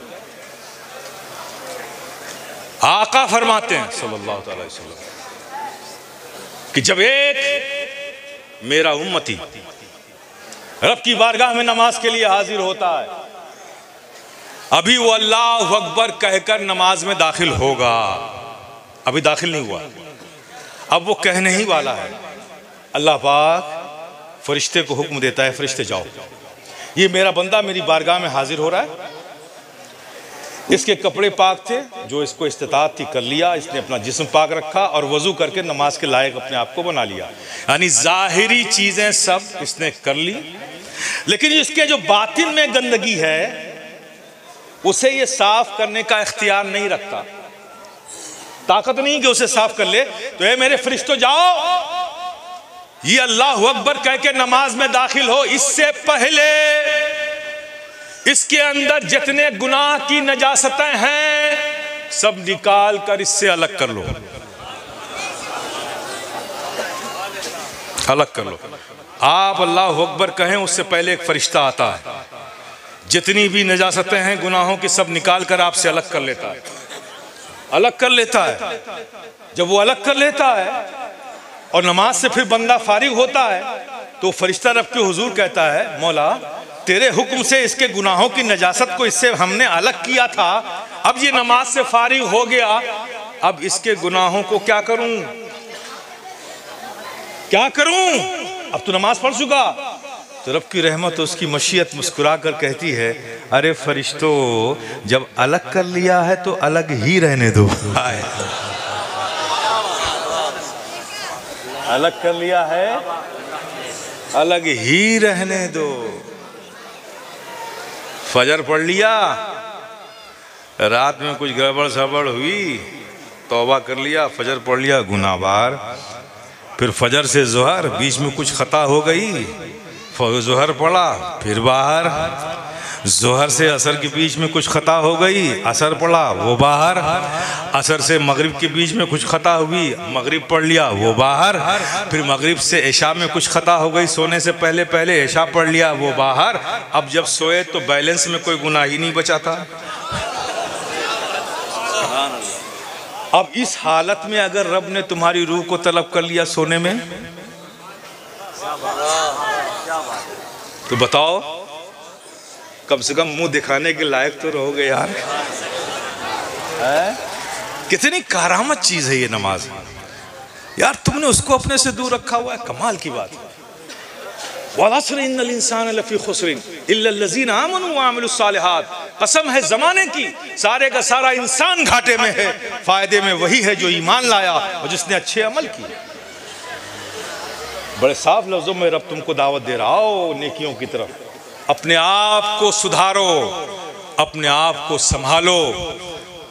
Speaker 1: आका फरमाते हैं सल्लल्लाहु अलैहि वसल्लम कि जब एक मेरा उम्मती रब की बारगाह में नमाज के लिए हाजिर होता है, अभी वो अल्लाह अकबर कहकर नमाज में दाखिल होगा, अभी दाखिल नहीं हुआ, अब वो कहने ही वाला है। अल्लाह पाक फरिश्ते को हुक्म देता है, फरिश्ते जाओ, ये मेरा बंदा मेरी बारगाह में हाजिर हो रहा है। इसके कपड़े पाक थे, जो इसको इस्तिताअत थी कर लिया, इसने अपना जिस्म पाक रखा और वजू करके नमाज के लायक अपने आप को बना लिया। यानी जाहिरी चीजें सब इसने कर ली, लेकिन इसके जो बातिन में गंदगी है उसे ये साफ करने का इख्तियार नहीं रखता, ताकत नहीं कि उसे साफ कर ले। तो ये मेरे फरिश्तों जाओ, ये अल्लाह अकबर कह के नमाज में दाखिल हो, इससे पहले इसके अंदर जितने गुनाह की नजासतें हैं सब निकाल कर इससे अलग कर लो, अलग कर लो। आप अल्लाह अकबर कहें उससे पहले एक फरिश्ता आता है, जितनी भी नजासतें हैं गुनाहों की सब निकाल कर आपसे अलग कर लेता है, अलग कर लेता है। जब वो अलग कर लेता है और नमाज से फिर बंदा फारिग होता है, तो फरिश्ता रब के हुजूर कहता है, मौला तेरे हुक्म से इसके गुनाहों की नजासत को इससे हमने अलग किया था, अब ये नमाज से फारिग हो गया, अब इसके गुनाहों को क्या करूं, क्या करूं? अब तो नमाज पढ़ चुका। तो रब की रहमत उसकी मशीयत मुस्कुरा कर कहती है, अरे फरिश्तों जब अलग कर लिया है तो अलग ही रहने दो। अलग कर लिया है, अलग ही रहने दो। फजर पढ़ लिया, रात में कुछ गड़बड़ सड़बड़ हुई, तौबा कर लिया, फजर पढ़ लिया, गुनाहगार। फिर फजर से जोहर, बीच में कुछ खता हो गई, जोहर पढ़ा, फिर बाहर। जोहर से असर के बीच में कुछ खता हो गई, असर पढ़ा, वो बाहर। असर से मगरिब के बीच में कुछ खता हुई, मगरिब पढ़ लिया, वो बाहर। फिर मगरिब से इशा में कुछ खता हो गई, सोने से पहले पहले इशा पढ़ लिया, वो बाहर। अब जब सोए तो बैलेंस में कोई गुनाह ही नहीं बचा था। अब इस हालत में अगर रब ने तुम्हारी रूह को तलब कर लिया सोने में, तो बताओ कम से कम मुंह दिखाने के लायक तो रहोगे यार। कितनी करामत चीज है ये नमाज यार, तुमने उसको अपने से दूर रखा हुआ है, कमाल की बात है। कसम है जमाने की, सारे का सारा इंसान घाटे में है, फायदे में वही है जो ईमान लाया और जिसने अच्छे अमल किए। बड़े साफ लफ्जों में रब तुमको दावत दे रहा हो नेकियों की तरफ। अपने आप को सुधारो, अपने आप को संभालो,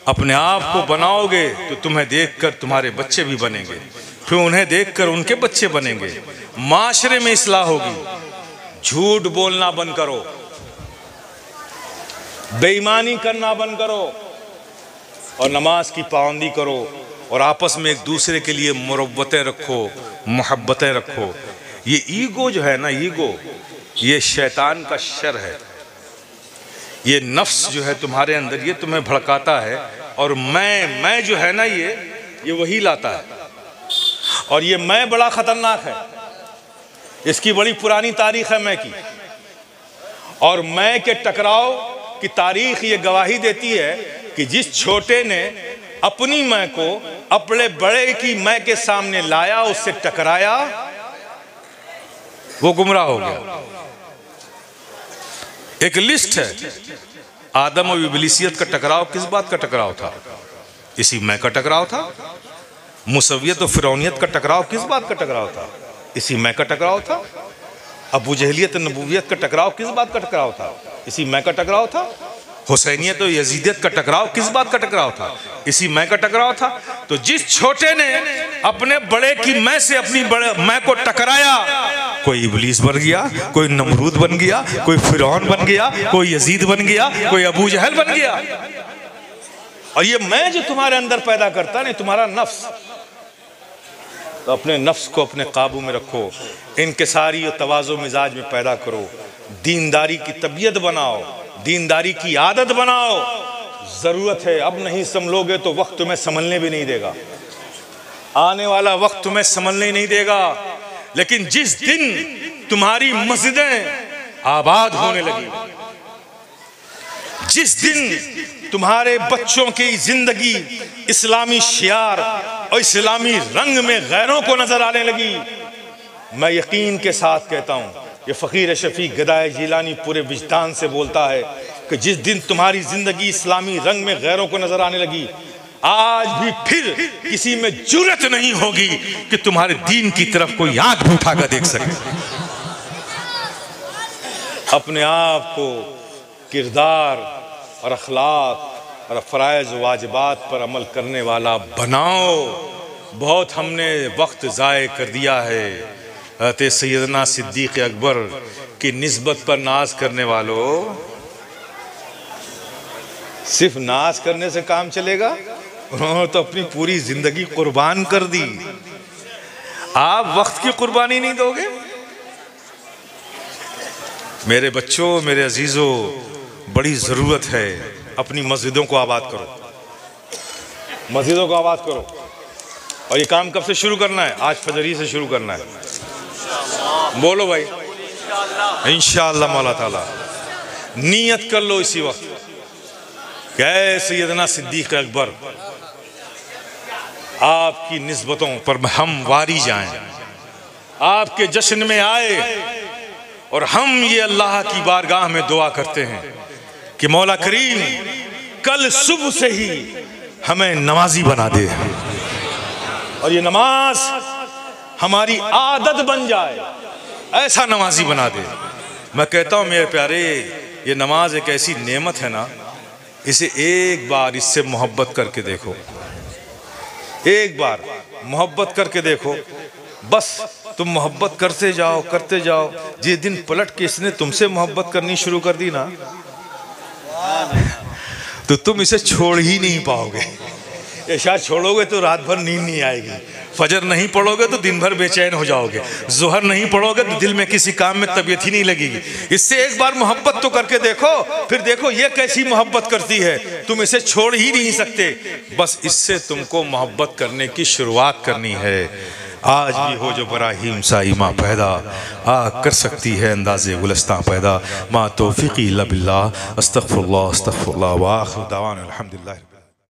Speaker 1: अपने आप को बनाओगे तो तुम्हें देखकर तुम्हारे बच्चे भी बनेंगे, फिर उन्हें देखकर उनके बच्चे बनेंगे, माशरे में इस्लाह होगी। झूठ बोलना बंद करो, बेईमानी करना बंद करो और नमाज की पाबंदी करो और आपस में एक दूसरे के लिए मुरव्वतें रखो, मोहब्बतें रखो। ये ईगो जो है ना, ईगो ये शैतान का शर है। ये नफ्स जो है तुम्हारे अंदर, ये तुम्हें भड़काता है और मैं जो है ना, ये वही लाता है। और ये मैं बड़ा खतरनाक है, इसकी बड़ी पुरानी तारीख है मैं की। और मैं के टकराव की तारीख ये गवाही देती है कि जिस छोटे ने अपनी मैं को अपने बड़े की मैं के सामने लाया, उससे टकराया, वो गुमराह हो गया। एक लिस्ट है, आदम और इब्लीसियत का टकराव किस बात का टकराव था? इसी मैं का टकराव था। मुसवियत और फिरौनियत का टकराव किस बात का टकराव था? इसी मैं का टकराव था। अबू जहलियत और नबूवियत का टकराव किस बात का टकराव था? इसी मैं का टकराव था। हुसैनियत और यजीदियत का टकराव किस बात का टकराव था? इसी मैं का टकराव था। तो जिस छोटे ने अपने बड़े की मैं से अपनी बड़े मैं को टकराया, कोई इब्लीस बन गया, कोई नमरूद बन गया, कोई फिरौन बन गया, कोई यजीद बन गया, कोई अबू जहल बन गया। और ये मैं जो तुम्हारे अंदर पैदा करता नहीं, तुम्हारा नफ्स, तो अपने नफ्स को अपने काबू में रखो, इनकिसारी और तवाज़ो मिजाज में पैदा करो, दीनदारी की तबीयत बनाओ, दीनदारी की आदत बनाओ। ज़रूरत है, अब नहीं संभलोगे तो वक्त तुम्हें संभलने भी नहीं देगा, आने वाला वक्त तुम्हें संभलने ही नहीं देगा। लेकिन जिस दिन तुम्हारी मस्जिदें आबाद होने लगी, जिस दिन तुम्हारे बच्चों की जिंदगी इस्लामी शियार और इस्लामी रंग में गैरों को नजर आने लगी, मैं यकीन के साथ कहता हूँ, ये फ़कीर शफ़ी गदाए जिलानी पूरे विजदान से बोलता है कि जिस दिन तुम्हारी जिंदगी इस्लामी रंग में गैरों को नजर आने लगी, आज भी फिर किसी में जुर्रत नहीं होगी कि तुम्हारे दीन की तरफ कोई आंख भी उठाकर देख सके। अपने आप को किरदार और अखलाक और फ़राइज़ वाजिबात पर अमल करने वाला बनाओ। बहुत हमने वक्त ज़ाय कर दिया है। हज़रत सैयदना सिद्दीक़ अकबर की निस्बत पर नाज करने वालों, सिर्फ नाज करने से काम चलेगा? उन्होंने तो अपनी पूरी जिंदगी कुर्बान कर दी। आप वक्त की कुर्बानी नहीं दोगे? मेरे बच्चों, मेरे अजीजों, बड़ी ज़रूरत है, अपनी मस्जिदों को आबाद करो, मस्जिदों को आबाद करो। और ये काम कब से शुरू करना है? आज फजरी से शुरू करना है। बोलो भाई, इंशाअल्लाह मौला ताला। नियत कर लो इसी वक्त, क्या सैयदना सिद्दीक़ अकबर आपकी निस्बतों पर हम वारी जाएं, आपके जश्न में आए, और हम ये अल्लाह की बारगाह में दुआ करते हैं कि मौला करीम कल सुबह से ही हमें नमाजी बना दे, और ये नमाज हमारी आदत बन जाए, ऐसा नमाजी बना दे। मैं कहता हूँ मेरे प्यारे, ये नमाज एक ऐसी नेमत है ना, इसे एक बार इससे मोहब्बत करके देखो, एक बार मोहब्बत करके देखो। बस तुम मोहब्बत करते जाओ, करते जाओ। जिस दिन पलट के इसने तुमसे मोहब्बत करनी शुरू कर दी ना, तो तुम इसे छोड़ ही नहीं पाओगे। ये शायद छोड़ोगे तो रात भर नींद नहीं आएगी, फजर नहीं पढ़ोगे तो दिन भर बेचैन हो जाओगे, जोहर नहीं पढ़ोगे तो दिल में किसी काम में तबीयत ही नहीं लगेगी। इससे एक बार मोहब्बत तो करके देखो, फिर देखो ये कैसी मोहब्बत करती है, तुम इसे छोड़ ही नहीं सकते। बस इससे तुमको मोहब्बत करने की शुरुआत करनी है। आज भी हो जो बराहीम सा ईमा पैदा, कर सकती है अंदाज़े गुलस्तां पैदा। मा तौफ़ीक़ी इल्ला बिल्लाह, अस्तग़फ़िरुल्लाह अस्तग़फ़िरुल्लाह व आख़िरु दावाना अल्हम्दुलिल्लाह।